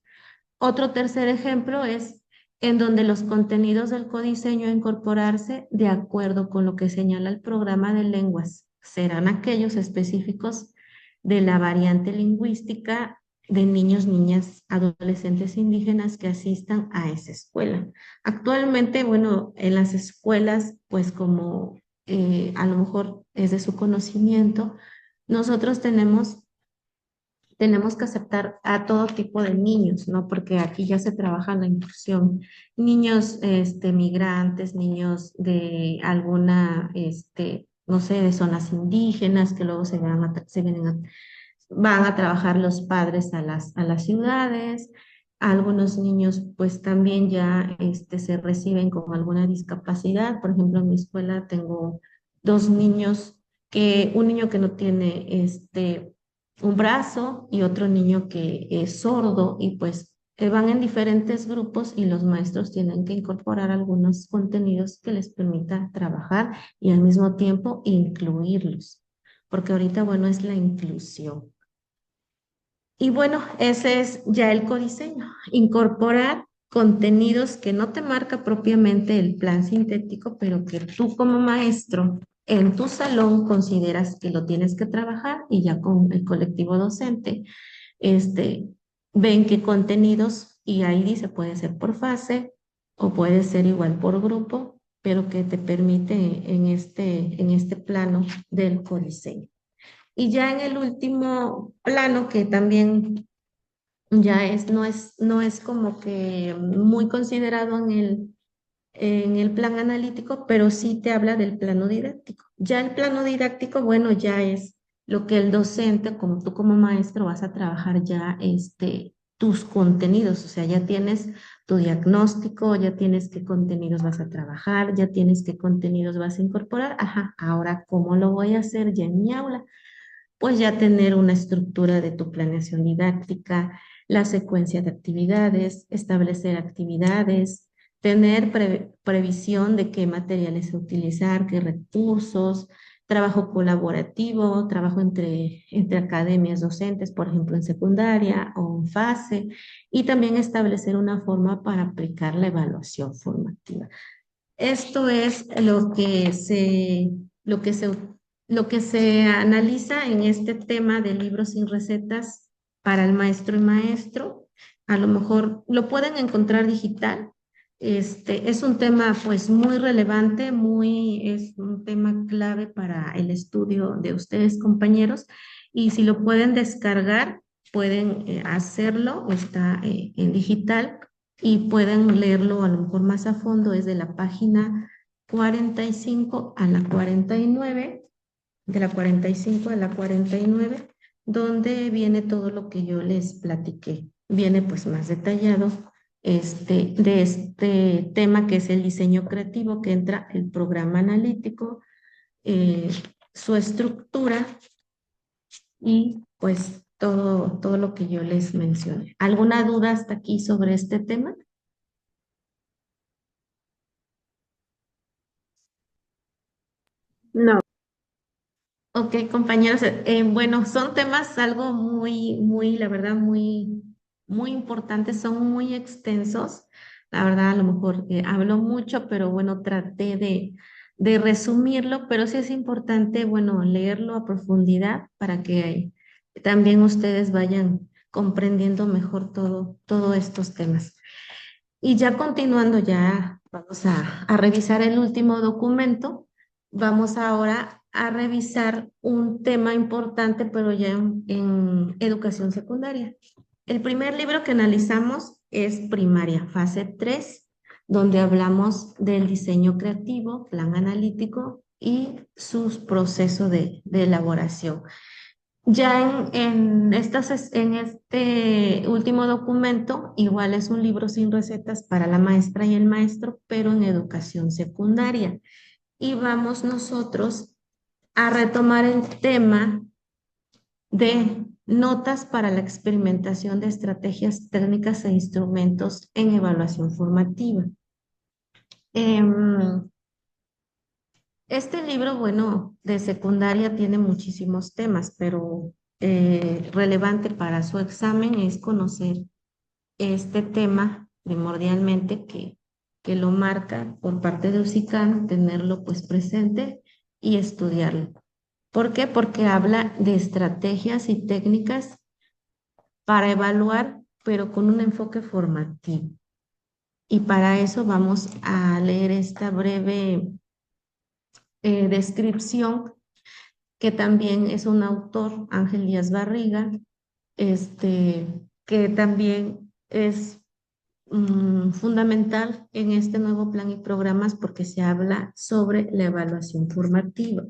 Otro tercer ejemplo es en donde los contenidos del codiseño a incorporarse de acuerdo con lo que señala el programa de lenguas serán aquellos específicos de la variante lingüística de niños, niñas, adolescentes indígenas que asistan a esa escuela. Actualmente, bueno, en las escuelas, pues como a lo mejor es de su conocimiento, nosotros tenemos que aceptar a todo tipo de niños, ¿no? Porque aquí ya se trabaja la inclusión. Niños, migrantes, niños de alguna, no sé, de zonas indígenas que luego van a trabajar los padres a las ciudades. Algunos niños, pues también ya, se reciben con alguna discapacidad. Por ejemplo, en mi escuela tengo dos niños un niño que no tiene, un brazo y otro niño que es sordo y pues van en diferentes grupos y los maestros tienen que incorporar algunos contenidos que les permitan trabajar y al mismo tiempo incluirlos, porque ahorita, bueno, es la inclusión. Y bueno, ese es ya el codiseño, incorporar contenidos que no te marca propiamente el plan sintético, pero que tú como maestro en tu salón consideras que lo tienes que trabajar y ya con el colectivo docente, este, ven qué contenidos y ahí dice, puede ser por fase o puede ser igual por grupo, pero que te permite en este plano del codiseño. Y ya en el último plano, que también ya no es como que muy considerado en el plan analítico, pero sí te habla del plano didáctico. Ya el plano didáctico, bueno, ya es lo que el docente, como tú como maestro, vas a trabajar ya tus contenidos, o sea, ya tienes tu diagnóstico, ya tienes qué contenidos vas a trabajar, ya tienes qué contenidos vas a incorporar. Ajá, ahora, ¿cómo lo voy a hacer ya en mi aula? Pues ya tener una estructura de tu planeación didáctica, la secuencia de actividades, establecer actividades, tener previsión de qué materiales utilizar, qué recursos, trabajo colaborativo, trabajo entre academias docentes, por ejemplo, en secundaria o en fase, y también establecer una forma para aplicar la evaluación formativa. Esto es lo que se, lo que se analiza en este tema de libros sin recetas para el maestro y maestro. A lo mejor lo pueden encontrar digital. Es un tema pues muy relevante, es un tema clave para el estudio de ustedes, compañeros, y si lo pueden descargar, pueden hacerlo, está en digital y pueden leerlo a lo mejor más a fondo, es de la página 45 a la 49, de la 45 a la 49, donde viene todo lo que yo les platiqué. Viene pues más detallado de este tema que es el diseño creativo, que entra el programa analítico, eh, su estructura y pues todo lo que yo les mencioné. ¿Alguna duda hasta aquí sobre este tema? No, Ok, compañeros, bueno, son temas algo la verdad, muy importantes, son muy extensos. La verdad, a lo mejor hablo mucho, pero bueno, traté de resumirlo, pero sí es importante, bueno, leerlo a profundidad para que también ustedes vayan comprendiendo mejor todos estos temas. Y ya continuando, ya vamos a revisar el último documento. Vamos ahora a revisar un tema importante, pero ya en educación secundaria. El primer libro que analizamos es Primaria, fase 3, donde hablamos del diseño creativo, plan analítico y sus procesos de elaboración. Ya en este último documento, igual es un libro sin recetas para la maestra y el maestro, pero en educación secundaria. Y vamos nosotros a retomar el tema de notas para la experimentación de estrategias técnicas e instrumentos en evaluación formativa. Em, Este libro, bueno, de secundaria tiene muchísimos temas, pero relevante para su examen es conocer este tema primordialmente que lo marca por parte de USICAN, tenerlo pues presente y estudiarlo. ¿Por qué? Porque habla de estrategias y técnicas para evaluar, pero con un enfoque formativo. Y para eso vamos a leer esta breve descripción que también es un autor, Ángel Díaz Barriga, que también es fundamental en este nuevo plan y programas porque se habla sobre la evaluación formativa.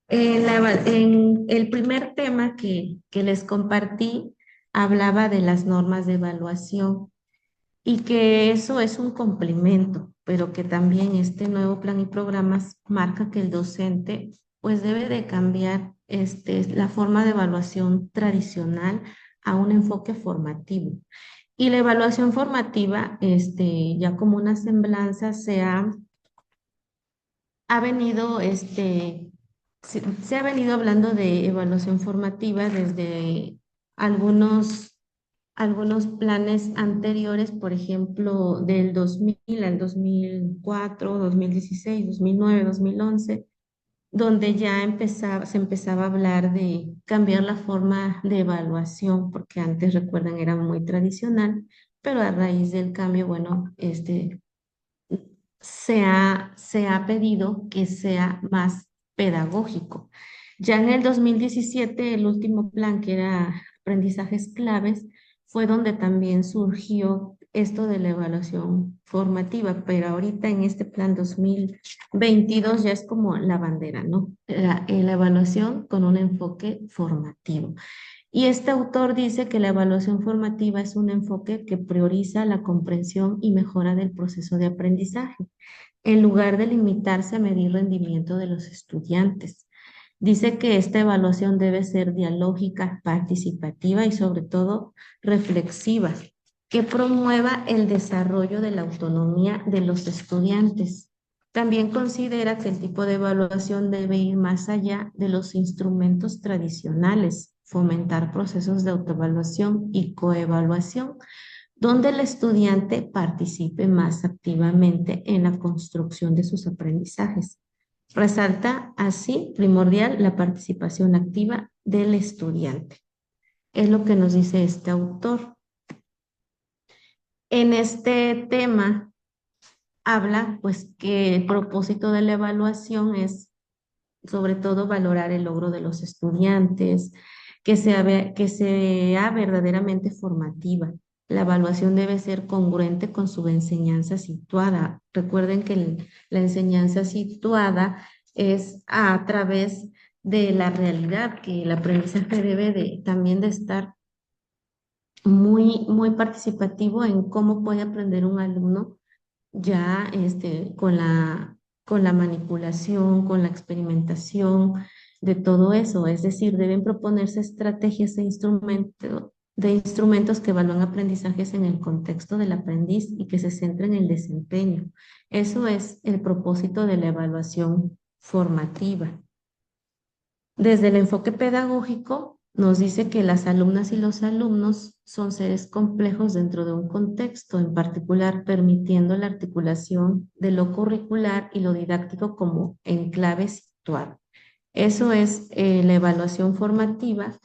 En el primer tema que les compartí, hablaba de las normas de evaluación y que eso es un complemento, pero que también este nuevo plan y programas marca que el docente pues debe de cambiar la forma de evaluación tradicional a un enfoque formativo. Y la evaluación formativa, ya como una semblanza, ha venido, se ha venido hablando de evaluación formativa desde algunos planes anteriores, por ejemplo, del 2000 al 2004, 2016, 2009, 2011, donde ya se empezaba a hablar de cambiar la forma de evaluación, porque antes, recuerdan, era muy tradicional, pero a raíz del cambio, bueno, se ha pedido que sea más pedagógico. Ya en el 2017, el último plan, que era aprendizajes claves, fue donde también surgió esto de la evaluación formativa, pero ahorita en este plan 2022 ya es como la bandera, ¿no? La evaluación con un enfoque formativo. Y este autor dice que la evaluación formativa es un enfoque que prioriza la comprensión y mejora del proceso de aprendizaje, en lugar de limitarse a medir rendimiento de los estudiantes. Dice que esta evaluación debe ser dialógica, participativa y sobre todo reflexiva, que promueva el desarrollo de la autonomía de los estudiantes. También considera que el tipo de evaluación debe ir más allá de los instrumentos tradicionales, fomentar procesos de autoevaluación y coevaluación, donde el estudiante participe más activamente en la construcción de sus aprendizajes. Resalta así primordial la participación activa del estudiante. Es lo que nos dice este autor. En este tema habla pues que el propósito de la evaluación es sobre todo valorar el logro de los estudiantes, que sea verdaderamente formativa. La evaluación debe ser congruente con su enseñanza situada. Recuerden que la enseñanza situada es a través de la realidad, que el aprendizaje debe también de estar muy participativo en cómo puede aprender un alumno ya con la manipulación, con la experimentación de todo eso. Es decir, deben proponerse estrategias de instrumentos que evalúan aprendizajes en el contexto del aprendiz y que se centren en el desempeño. Eso es el propósito de la evaluación formativa. Desde el enfoque pedagógico, nos dice que las alumnas y los alumnos son seres complejos dentro de un contexto, en particular permitiendo la articulación de lo curricular y lo didáctico como enclave situado. Eso es la evaluación formativa,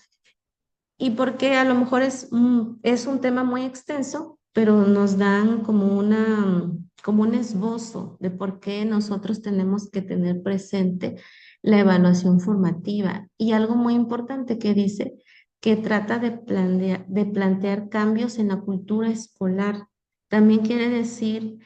y porque a lo mejor es un tema muy extenso, pero nos dan como un esbozo de por qué nosotros tenemos que tener presente la evaluación formativa. Y algo muy importante que dice que trata de plantear cambios en la cultura escolar. También quiere decir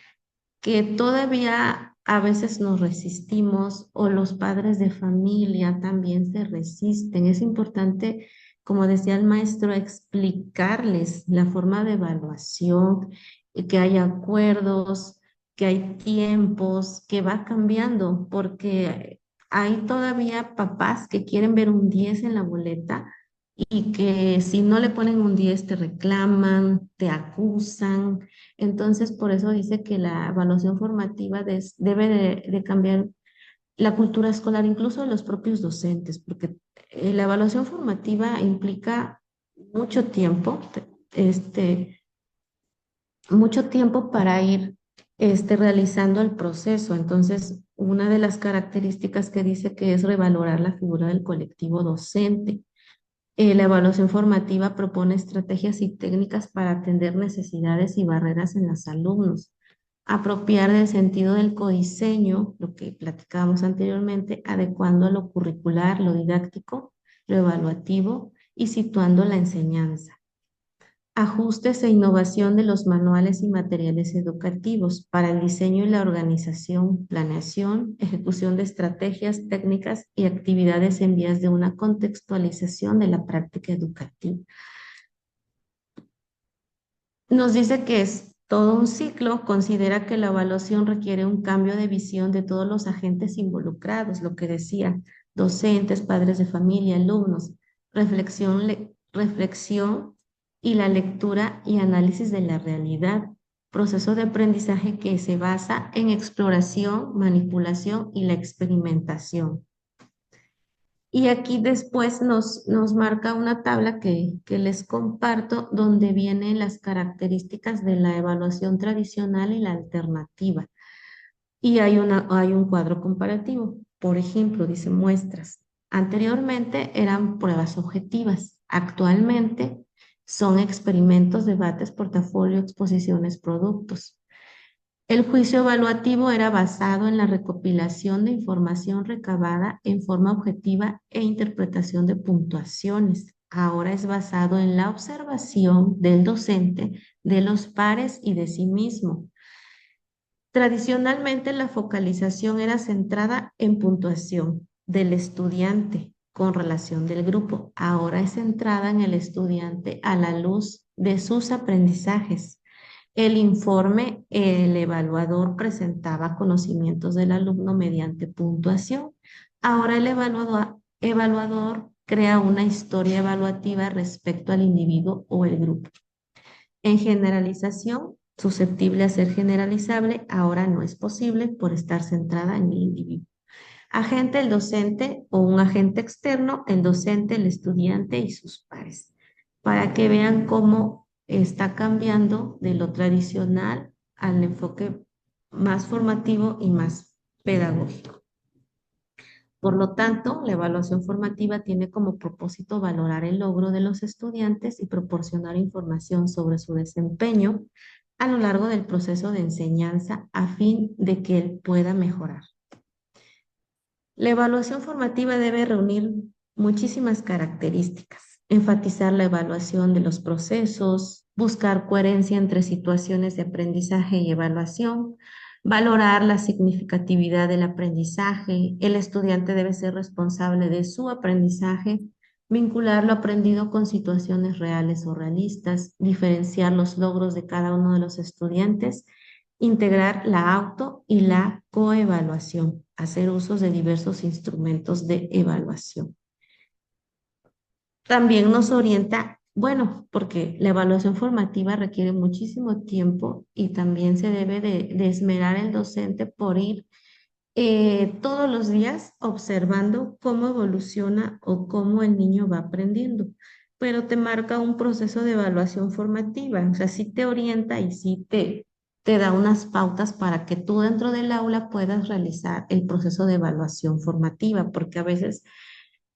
que todavía a veces nos resistimos o los padres de familia también se resisten. Es importante, como decía el maestro, explicarles la forma de evaluación, y que hay acuerdos, que hay tiempos, que va cambiando, porque hay todavía papás que quieren ver un 10 en la boleta y que si no le ponen un 10 te reclaman, te acusan. Entonces, por eso dice que la evaluación formativa debe de cambiar la cultura escolar, incluso de los propios docentes, porque la evaluación formativa implica mucho tiempo, este, mucho tiempo para ir realizando el proceso. Entonces, una de las características que dice que es revalorar la figura del colectivo docente. La evaluación formativa propone estrategias y técnicas para atender necesidades y barreras en los alumnos, apropiar del sentido del codiseño, lo que platicábamos anteriormente, adecuando lo curricular, lo didáctico, lo evaluativo y situando la enseñanza. Ajustes e innovación de los manuales y materiales educativos para el diseño y la organización, planeación, ejecución de estrategias, técnicas y actividades en vías de una contextualización de la práctica educativa. Nos dice que es todo un ciclo, considera que la evaluación requiere un cambio de visión de todos los agentes involucrados, lo que decía, docentes, padres de familia, alumnos, reflexión y la lectura y análisis de la realidad, proceso de aprendizaje que se basa en exploración, manipulación y la experimentación. Y aquí después nos marca una tabla que les comparto, donde vienen las características de la evaluación tradicional y la alternativa. Y hay un cuadro comparativo. Por ejemplo, dice muestras. Anteriormente eran pruebas objetivas. Actualmente son experimentos, debates, portafolio, exposiciones, productos. El juicio evaluativo era basado en la recopilación de información recabada en forma objetiva e interpretación de puntuaciones. Ahora es basado en la observación del docente, de los pares y de sí mismo. Tradicionalmente la focalización era centrada en puntuación del estudiante con relación del grupo. Ahora es centrada en el estudiante a la luz de sus aprendizajes. El informe, el evaluador presentaba conocimientos del alumno mediante puntuación. Ahora el evaluador crea una historia evaluativa respecto al individuo o el grupo. En generalización, susceptible a ser generalizable, ahora no es posible por estar centrada en el individuo. Agente, el docente o un agente externo, el docente, el estudiante y sus pares, para que vean cómo está cambiando de lo tradicional al enfoque más formativo y más pedagógico. Por lo tanto, la evaluación formativa tiene como propósito valorar el logro de los estudiantes y proporcionar información sobre su desempeño a lo largo del proceso de enseñanza a fin de que él pueda mejorar. La evaluación formativa debe reunir muchísimas características, enfatizar la evaluación de los procesos, buscar coherencia entre situaciones de aprendizaje y evaluación, valorar la significatividad del aprendizaje, el estudiante debe ser responsable de su aprendizaje, vincular lo aprendido con situaciones reales o realistas, diferenciar los logros de cada uno de los estudiantes, integrar la auto y la coevaluación, hacer usos de diversos instrumentos de evaluación. También nos orienta, bueno, porque la evaluación formativa requiere muchísimo tiempo y también se debe de esmerar el docente por ir todos los días observando cómo evoluciona o cómo el niño va aprendiendo, pero te marca un proceso de evaluación formativa, o sea, sí te orienta y sí te da unas pautas para que tú dentro del aula puedas realizar el proceso de evaluación formativa, porque a veces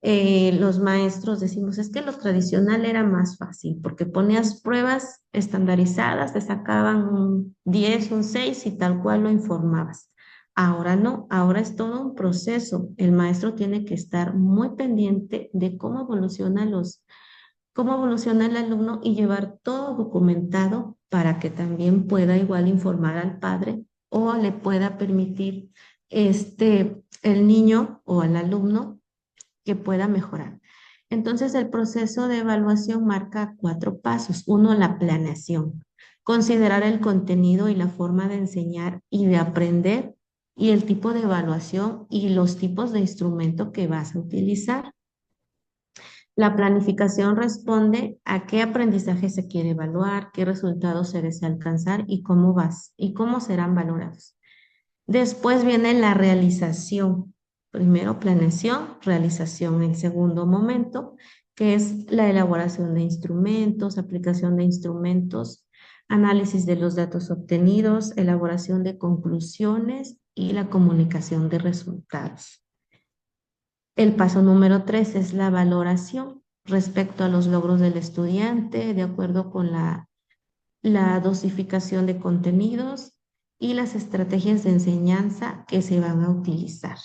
los maestros decimos, es que lo tradicional era más fácil, porque ponías pruebas estandarizadas, te sacaban un 10, un 6 y tal cual lo informabas. Ahora no, ahora es todo un proceso. El maestro tiene que estar muy pendiente de cómo evoluciona el alumno y llevar todo documentado para que también pueda igual informar al padre o le pueda permitir el niño o al alumno que pueda mejorar. Entonces, el proceso de evaluación marca 4 pasos. Uno, la planeación. Considerar el contenido y la forma de enseñar y de aprender y el tipo de evaluación y los tipos de instrumento que vas a utilizar. La planificación responde a qué aprendizaje se quiere evaluar, qué resultados se desea alcanzar y cómo serán valorados. Después viene la realización. Primero planeación, realización en segundo momento, que es la elaboración de instrumentos, aplicación de instrumentos, análisis de los datos obtenidos, elaboración de conclusiones y la comunicación de resultados. El paso número 3 es la valoración respecto a los logros del estudiante, de acuerdo con la dosificación de contenidos y las estrategias de enseñanza que se van a utilizar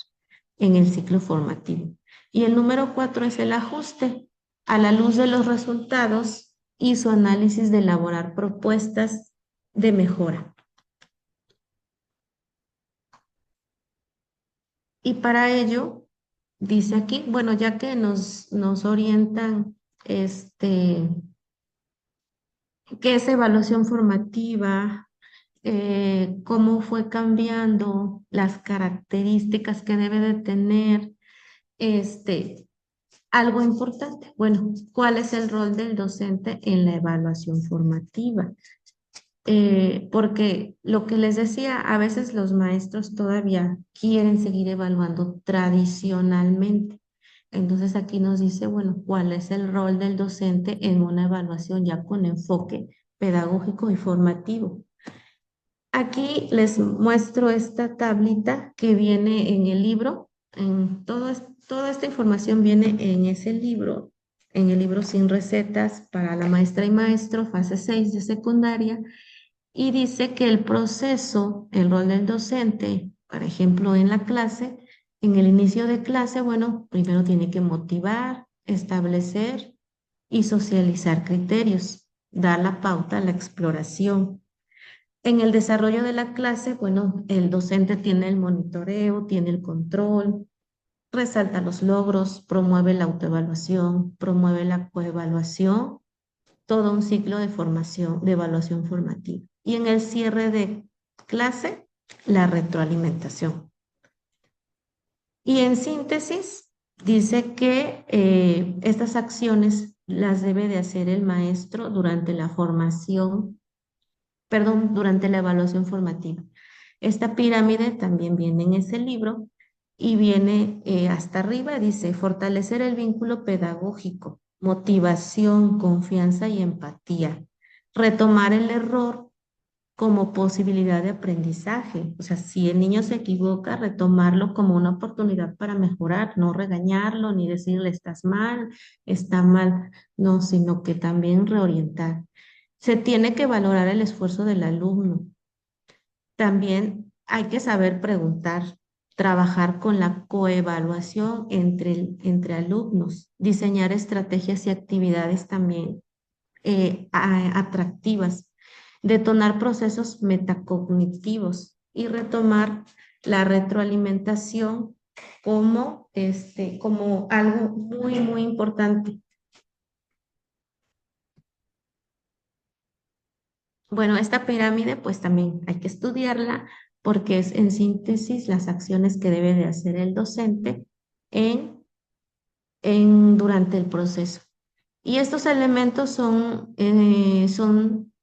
en el ciclo formativo. Y el número 4 es el ajuste a la luz de los resultados y su análisis de elaborar propuestas de mejora. Y para ello, dice aquí, bueno, ya que nos orientan qué es evaluación formativa, cómo fue cambiando, las características que debe de tener, algo importante. Bueno, ¿cuál es el rol del docente en la evaluación formativa? Porque lo que les decía, a veces los maestros todavía quieren seguir evaluando tradicionalmente. Entonces aquí nos dice, bueno, ¿cuál es el rol del docente en una evaluación ya con enfoque pedagógico y formativo? Aquí les muestro esta tablita que viene en el libro. Toda esta información viene en ese libro, en el libro Sin Recetas para la Maestra y Maestro, fase 6 de secundaria. y dice que el proceso, el rol del docente, por ejemplo, en la clase, en el inicio de clase, bueno, primero tiene que motivar, establecer y socializar criterios, dar la pauta a la exploración. En el desarrollo de la clase, bueno, el docente tiene el monitoreo, tiene el control, resalta los logros, promueve la autoevaluación, promueve la coevaluación, todo un ciclo de formación, de evaluación formativa. Y en el cierre de clase, la retroalimentación. Y en síntesis, dice que estas acciones las debe de hacer el maestro durante la formación, perdón, durante la evaluación formativa. Esta pirámide también viene en ese libro y viene hasta arriba, dice, fortalecer el vínculo pedagógico, motivación, confianza y empatía, retomar el error como posibilidad de aprendizaje. O sea, si el niño se equivoca, retomarlo como una oportunidad para mejorar, no regañarlo ni decirle estás mal, está mal, no, sino que también reorientar. Se tiene que valorar el esfuerzo del alumno. También hay que saber preguntar, trabajar con la coevaluación entre alumnos, diseñar estrategias y actividades también atractivas, detonar procesos metacognitivos y retomar la retroalimentación como algo muy, muy importante. Bueno, esta pirámide pues también hay que estudiarla porque es en síntesis las acciones que debe de hacer el docente en, durante el proceso. Y estos elementos son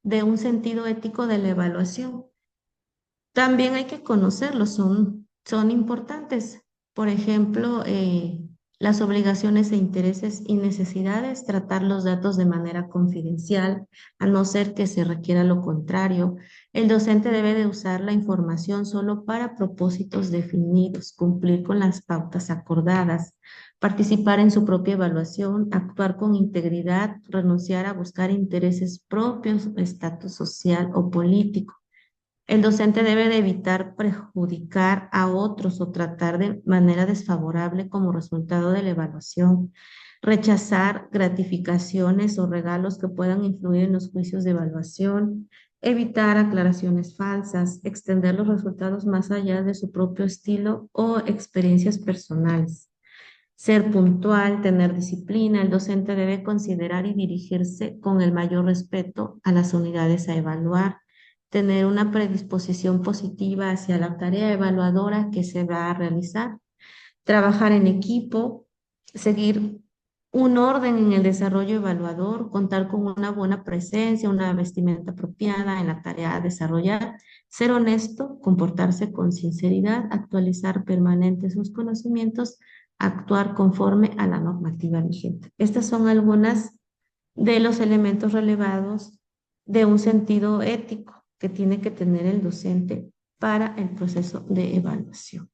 de un sentido ético de la evaluación. También hay que conocerlos, son importantes. Por ejemplo, las obligaciones e intereses y necesidades, tratar los datos de manera confidencial, a no ser que se requiera lo contrario. El docente debe de usar la información solo para propósitos definidos, cumplir con las pautas acordadas, participar en su propia evaluación, actuar con integridad, renunciar a buscar intereses propios, estatus social o político. El docente debe de evitar perjudicar a otros o tratar de manera desfavorable como resultado de la evaluación, rechazar gratificaciones o regalos que puedan influir en los juicios de evaluación, evitar aclaraciones falsas, extender los resultados más allá de su propio estilo o experiencias personales. Ser puntual, tener disciplina, el docente debe considerar y dirigirse con el mayor respeto a las unidades a evaluar, tener una predisposición positiva hacia la tarea evaluadora que se va a realizar, trabajar en equipo, seguir un orden en el desarrollo evaluador, contar con una buena presencia, una vestimenta apropiada en la tarea a desarrollar, ser honesto, comportarse con sinceridad, actualizar permanente sus conocimientos, actuar conforme a la normativa vigente. Estas son algunas de los elementos relevados de un sentido ético que tiene que tener el docente para el proceso de evaluación.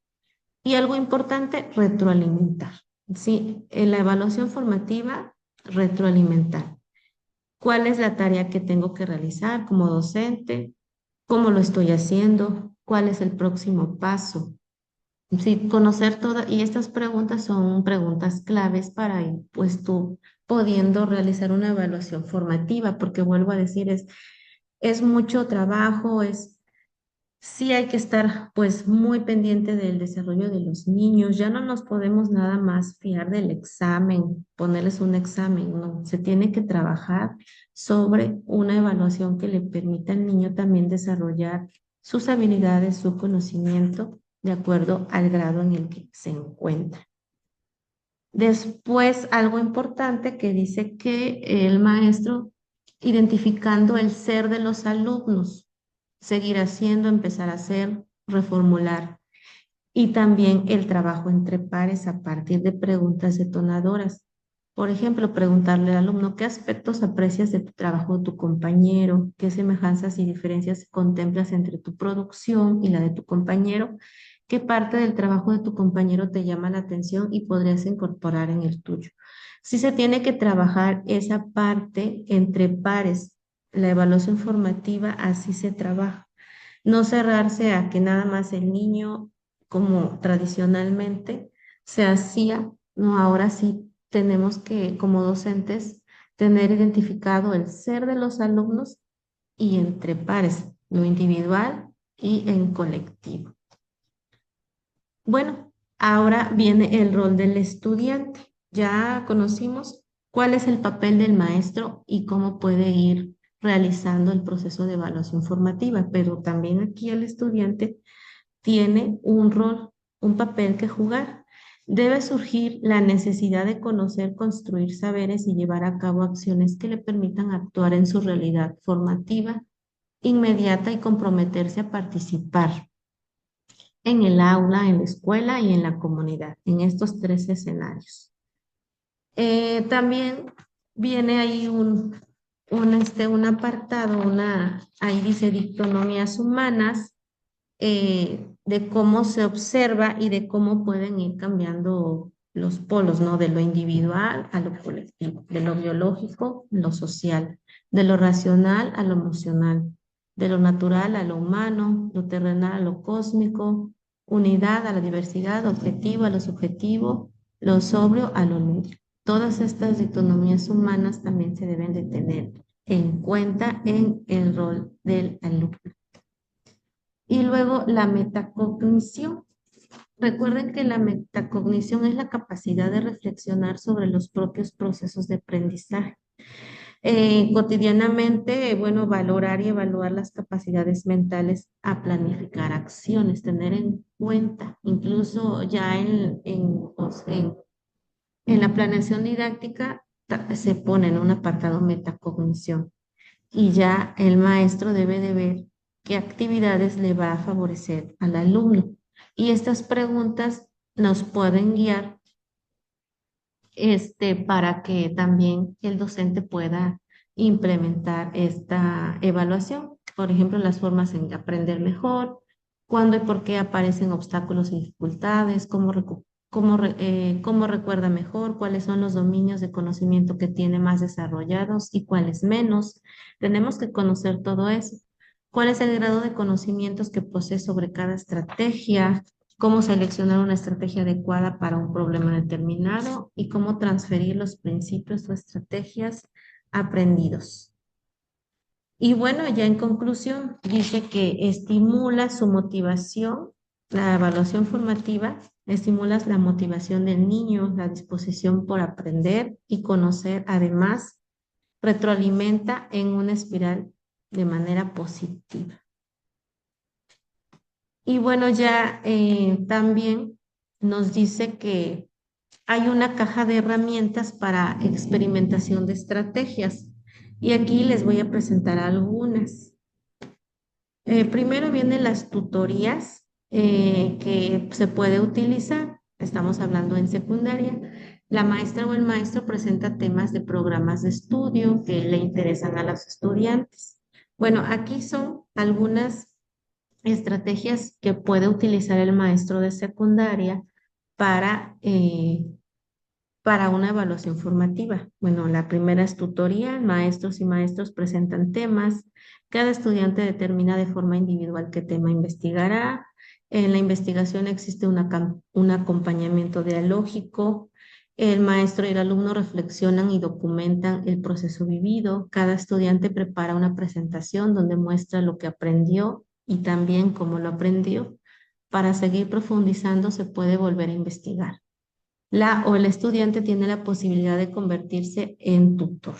Y algo importante, retroalimentar. Sí, en la evaluación formativa, retroalimentar. ¿Cuál es la tarea que tengo que realizar como docente? ¿Cómo lo estoy haciendo? ¿Cuál es el próximo paso? Sí, conocer todas, y estas preguntas son preguntas claves para ir, pues tú pudiendo realizar una evaluación formativa, porque vuelvo a decir, es mucho trabajo, sí hay que estar pues muy pendiente del desarrollo de los niños. Ya no nos podemos nada más fiar del examen, ponerles un examen, no. Se tiene que trabajar sobre una evaluación que le permita al niño también desarrollar sus habilidades, su conocimiento de acuerdo al grado en el que se encuentra. Después, algo importante que dice que el maestro, identificando el ser de los alumnos, seguir haciendo, empezar a hacer, reformular. Y también el trabajo entre pares a partir de preguntas detonadoras. Por ejemplo, preguntarle al alumno qué aspectos aprecias de tu trabajo de tu compañero, qué semejanzas y diferencias contemplas entre tu producción y la de tu compañero, qué parte del trabajo de tu compañero te llama la atención y podrías incorporar en el tuyo. Sí se tiene que trabajar esa parte entre pares la evaluación formativa así se trabaja. No cerrarse a que nada más el niño, como tradicionalmente se hacía, no, ahora sí tenemos que, como docentes, tener identificado el ser de los alumnos y entre pares, lo individual y en colectivo. Bueno, ahora viene el rol del estudiante. Ya conocimos cuál es el papel del maestro y cómo puede ir realizando el proceso de evaluación formativa, pero también aquí el estudiante tiene un rol, un papel que jugar. Debe surgir la necesidad de conocer, construir saberes y llevar a cabo acciones que le permitan actuar en su realidad formativa inmediata y comprometerse a participar en el aula, en la escuela y en la comunidad, en estos tres escenarios. También viene ahí un apartado, ahí dice dictonomías humanas, de cómo se observa y de cómo pueden ir cambiando los polos, ¿no? De lo individual a lo colectivo, de lo biológico a lo social, de lo racional a lo emocional, de lo natural a lo humano, lo terrenal a lo cósmico, unidad a la diversidad, objetivo a lo subjetivo, lo sobrio a lo lúdico. Todas estas dictonomías humanas también se deben de tener en cuenta en el rol del alumno. Y luego la metacognición. Recuerden que la metacognición es la capacidad de reflexionar sobre los propios procesos de aprendizaje. Cotidianamente, bueno, valorar y evaluar las capacidades mentales a planificar acciones, tener en cuenta, incluso ya en la planeación didáctica se pone en un apartado metacognición y ya el maestro debe de ver qué actividades le va a favorecer al alumno. Y estas preguntas nos pueden guiar para que también el docente pueda implementar esta evaluación. Por ejemplo, las formas en aprender mejor, cuándo y por qué aparecen obstáculos y dificultades, cómo recuerda mejor, cuáles son los dominios de conocimiento que tiene más desarrollados y cuáles menos. Tenemos que conocer todo eso. ¿Cuál es el grado de conocimientos que posee sobre cada estrategia? Cómo seleccionar una estrategia adecuada para un problema determinado y cómo transferir los principios o estrategias aprendidos. Y bueno, ya en conclusión, dice que estimula su motivación, la evaluación formativa, estimula la motivación del niño, la disposición por aprender y conocer, además, retroalimenta en una espiral de manera positiva. Y bueno, ya también nos dice que hay una caja de herramientas para experimentación de estrategias. Y aquí les voy a presentar algunas. Primero vienen las tutorías que se puede utilizar. Estamos hablando en secundaria. La maestra o el maestro presenta temas de programas de estudio que le interesan a los estudiantes. Bueno, aquí son algunas estrategias que puede utilizar el maestro de secundaria para, eh, para una evaluación formativa. Bueno, la primera es tutoría. Maestros y maestros presentan temas. Cada estudiante determina de forma individual qué tema investigará. En la investigación existe un acompañamiento dialógico. El maestro y el alumno reflexionan y documentan el proceso vivido. Cada estudiante prepara una presentación donde muestra lo que aprendió y también cómo lo aprendió. Para seguir profundizando se puede volver a investigar. La o el estudiante tiene la posibilidad de convertirse en tutor.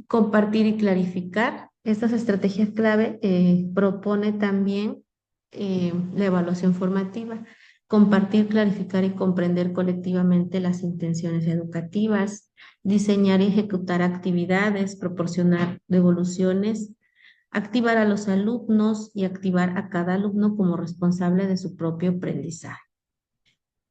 Compartir y clarificar. Estas estrategias clave propone también la evaluación formativa. Compartir, clarificar y comprender colectivamente las intenciones educativas. Diseñar y ejecutar actividades, proporcionar devoluciones. Activar a los alumnos y activar a cada alumno como responsable de su propio aprendizaje.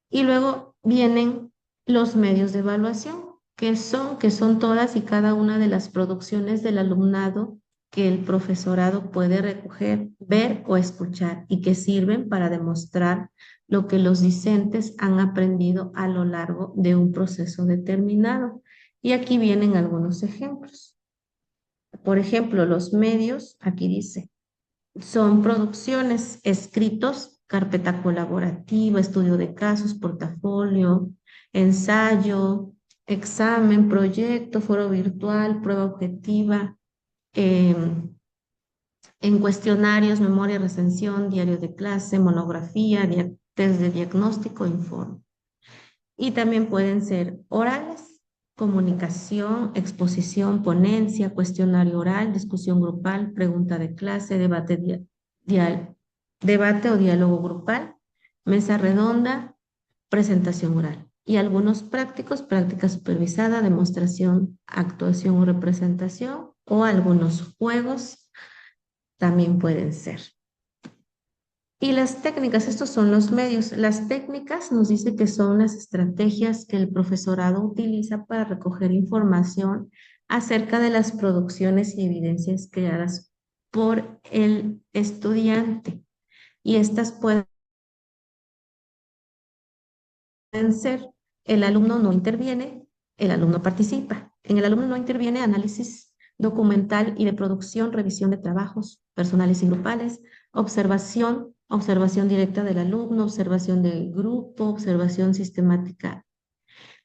Y luego vienen los medios de evaluación, que son todas y cada una de las producciones del alumnado que el profesorado puede recoger, ver o escuchar y que sirven para demostrar lo que los discentes han aprendido a lo largo de un proceso determinado. Y aquí vienen algunos ejemplos. Por ejemplo, los medios, aquí dice, son producciones, escritos, carpeta colaborativa, estudio de casos, portafolio, ensayo, examen, proyecto, foro virtual, prueba objetiva, em, en cuestionarios, memoria, recensión, diario de clase, monografía, test de diagnóstico, informe. Y también pueden ser orales, comunicación, exposición, ponencia, cuestionario oral, discusión grupal, pregunta de clase, debate o diálogo grupal, mesa redonda, presentación oral. Y algunos prácticos, práctica supervisada, demostración, actuación o representación, o algunos juegos también pueden ser. Y las técnicas, estos son los medios. Las técnicas nos dice que son las estrategias que el profesorado utiliza para recoger información acerca de las producciones y evidencias creadas por el estudiante. Y estas pueden ser, el alumno no interviene, el alumno participa. En el alumno no interviene análisis documental y de producción, revisión de trabajos personales y grupales, observación, observación directa del alumno, observación del grupo, observación sistemática,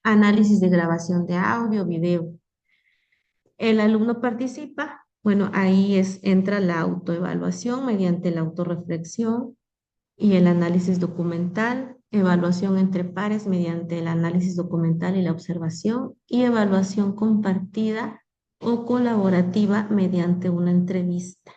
análisis de grabación de audio, video. El alumno participa, bueno, ahí entra la autoevaluación mediante la autorreflexión, y el análisis documental, evaluación entre pares mediante el análisis documental y la observación, y evaluación compartida o colaborativa mediante una entrevista.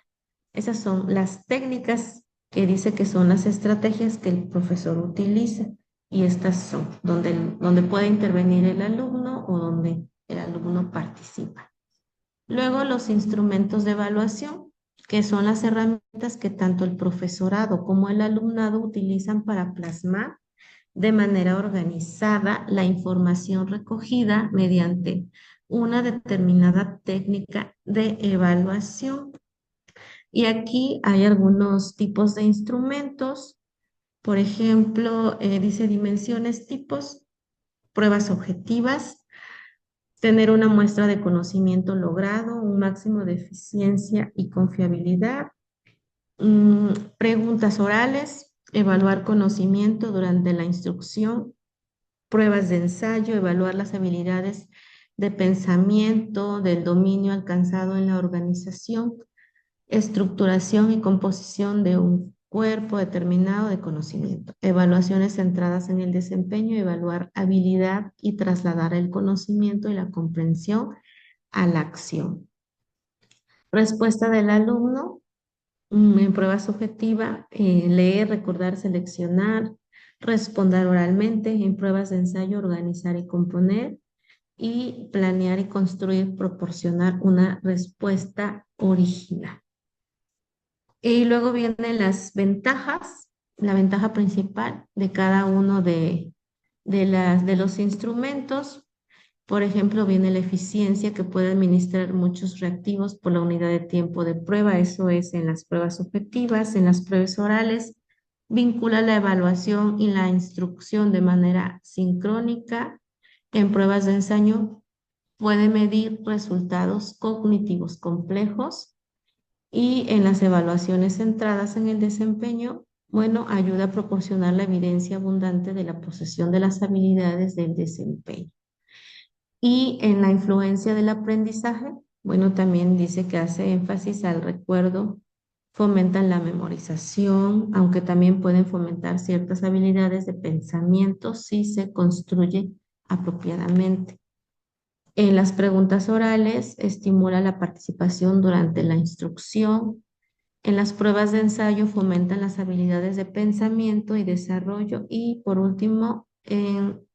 Esas son las técnicas que dice que son las estrategias que el profesor utiliza, y estas son donde puede intervenir el alumno o donde el alumno participa. Luego, los instrumentos de evaluación, que son las herramientas que tanto el profesorado como el alumnado utilizan para plasmar de manera organizada la información recogida mediante una determinada técnica de evaluación. Y aquí hay algunos tipos de instrumentos. Por ejemplo, dice dimensiones, tipos, pruebas objetivas, tener una muestra de conocimiento logrado, un máximo de eficiencia y confiabilidad, preguntas orales, evaluar conocimiento durante la instrucción, pruebas de ensayo, evaluar las habilidades de pensamiento, del dominio alcanzado en la organización, estructuración y composición de un cuerpo determinado de conocimiento, evaluaciones centradas en el desempeño, evaluar habilidad y trasladar el conocimiento y la comprensión a la acción. Respuesta del alumno en prueba subjetiva, leer, recordar, seleccionar, responder oralmente, en pruebas de ensayo, organizar y componer, y planear y construir, proporcionar una respuesta original. Y luego vienen las ventajas, la ventaja principal de cada uno de los instrumentos. Por ejemplo, viene la eficiencia, que puede administrar muchos reactivos por la unidad de tiempo de prueba. Eso es en las pruebas objetivas, en las pruebas orales. Vincula la evaluación y la instrucción de manera sincrónica. En pruebas de ensayo puede medir resultados cognitivos complejos, y en las evaluaciones centradas en el desempeño, bueno, ayuda a proporcionar la evidencia abundante de la posesión de las habilidades del desempeño. Y en la influencia del aprendizaje, bueno, también dice que hace énfasis al recuerdo, fomentan la memorización, aunque también pueden fomentar ciertas habilidades de pensamiento si se construye apropiadamente. En las preguntas orales, estimula la participación durante la instrucción. En las pruebas de ensayo, fomentan las habilidades de pensamiento y desarrollo. Y por último, en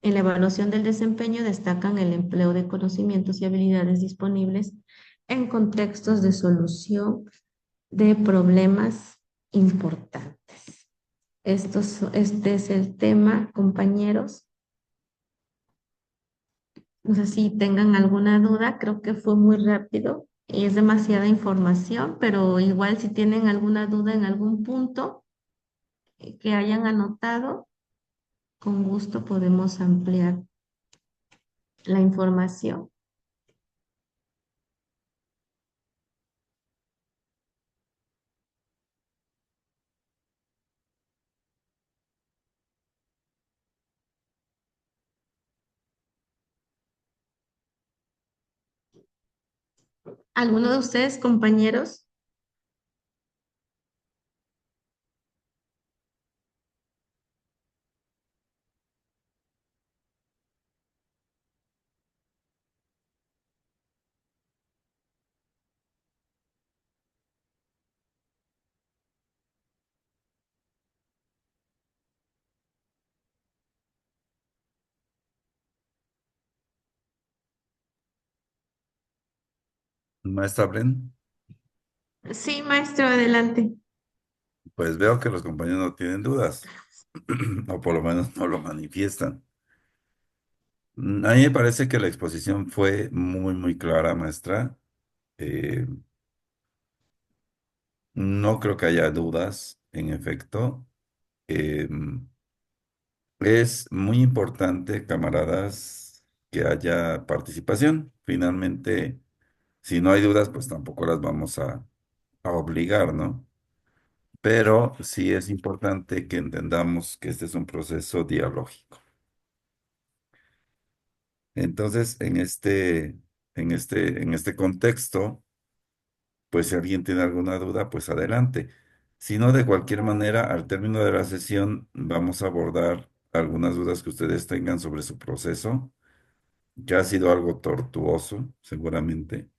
la evaluación del desempeño destacan el empleo de conocimientos y habilidades disponibles en contextos de solución de problemas importantes. Este es el tema, compañeros. No sé si tengan alguna duda, creo que fue muy rápido y es demasiada información, pero igual si tienen alguna duda en algún punto que hayan anotado, con gusto podemos ampliar la información. ¿Alguno de ustedes, compañeros? Maestra Bren, Sí, maestro, adelante. pues veo que los compañeros no tienen dudas, o por lo menos no lo manifiestan. A mí me parece que la exposición fue muy, muy clara, maestra. Eh, no creo que haya dudas, en efecto. Eh, es muy importante, camaradas, que haya participación. Finalmente, si no hay dudas, pues tampoco las vamos a obligar, ¿no? Pero sí es importante que entendamos que este es un proceso dialógico. Entonces, en este contexto, pues si alguien tiene alguna duda, pues adelante. Si no, de cualquier manera, al término de la sesión, vamos a abordar algunas dudas que ustedes tengan sobre su proceso, que ha sido algo tortuoso, seguramente.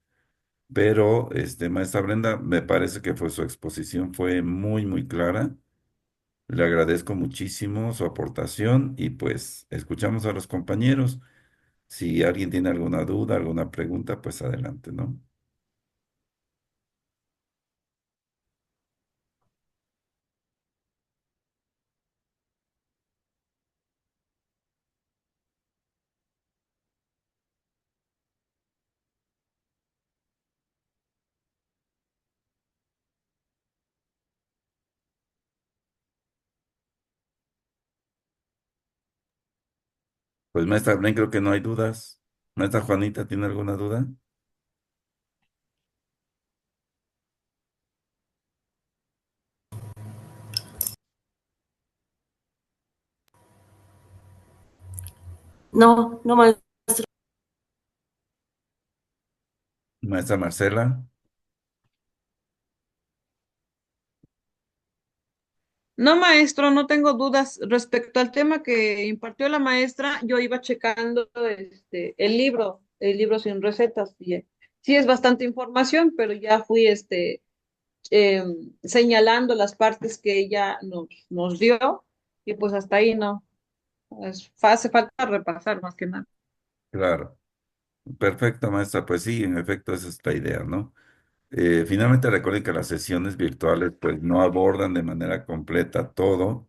Pero, maestra Brenda, me parece que su exposición fue muy, muy clara. Le agradezco muchísimo su aportación y pues escuchamos a los compañeros. Si alguien tiene alguna duda, alguna pregunta, pues adelante, ¿no? Pues maestra Blen, creo que no hay dudas. Maestra Juanita, ¿tiene alguna duda? No, no más. Maestra Marcela, No, maestro, no tengo dudas respecto al tema que impartió la maestra. Yo iba checando el libro sin recetas. Y, sí es bastante información, pero ya fui eh, señalando las partes que ella nos dio y pues hasta ahí no. Hace falta repasar más que nada. claro. Perfecto, maestra. Pues sí, en efecto, esa es la idea, ¿no? Finalmente recuerden que las sesiones virtuales pues no abordan de manera completa todo,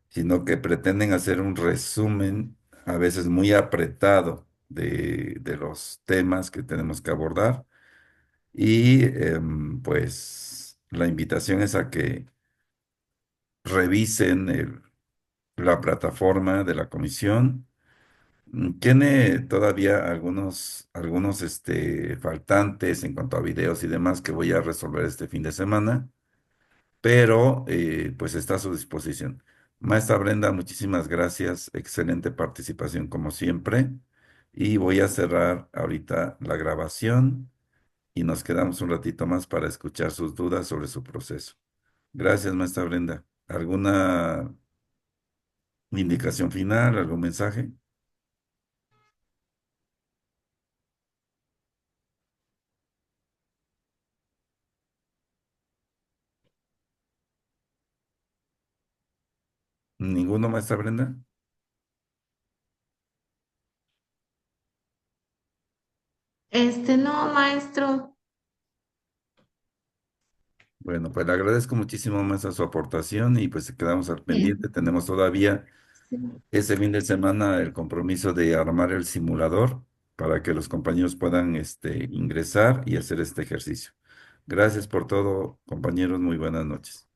sino que pretenden hacer un resumen, a veces muy apretado, de los temas que tenemos que abordar. Y pues la invitación es a que revisen la plataforma de la comisión. Tiene todavía algunos faltantes en cuanto a videos y demás que voy a resolver este fin de semana, pero pues está a su disposición. Maestra Brenda, muchísimas gracias. Excelente participación como siempre. Y voy a cerrar ahorita la grabación y nos quedamos un ratito más para escuchar sus dudas sobre su proceso. Gracias, maestra Brenda. ¿Alguna indicación final, algún mensaje? ¿Ninguno, maestra Brenda? No, maestro. Bueno, pues le agradezco muchísimo más a su aportación y pues quedamos al Bien. pendiente. Tenemos todavía Sí. ese fin de semana el compromiso de armar el simulador para que los compañeros puedan ingresar y hacer este ejercicio. Gracias por todo, compañeros. Muy buenas noches.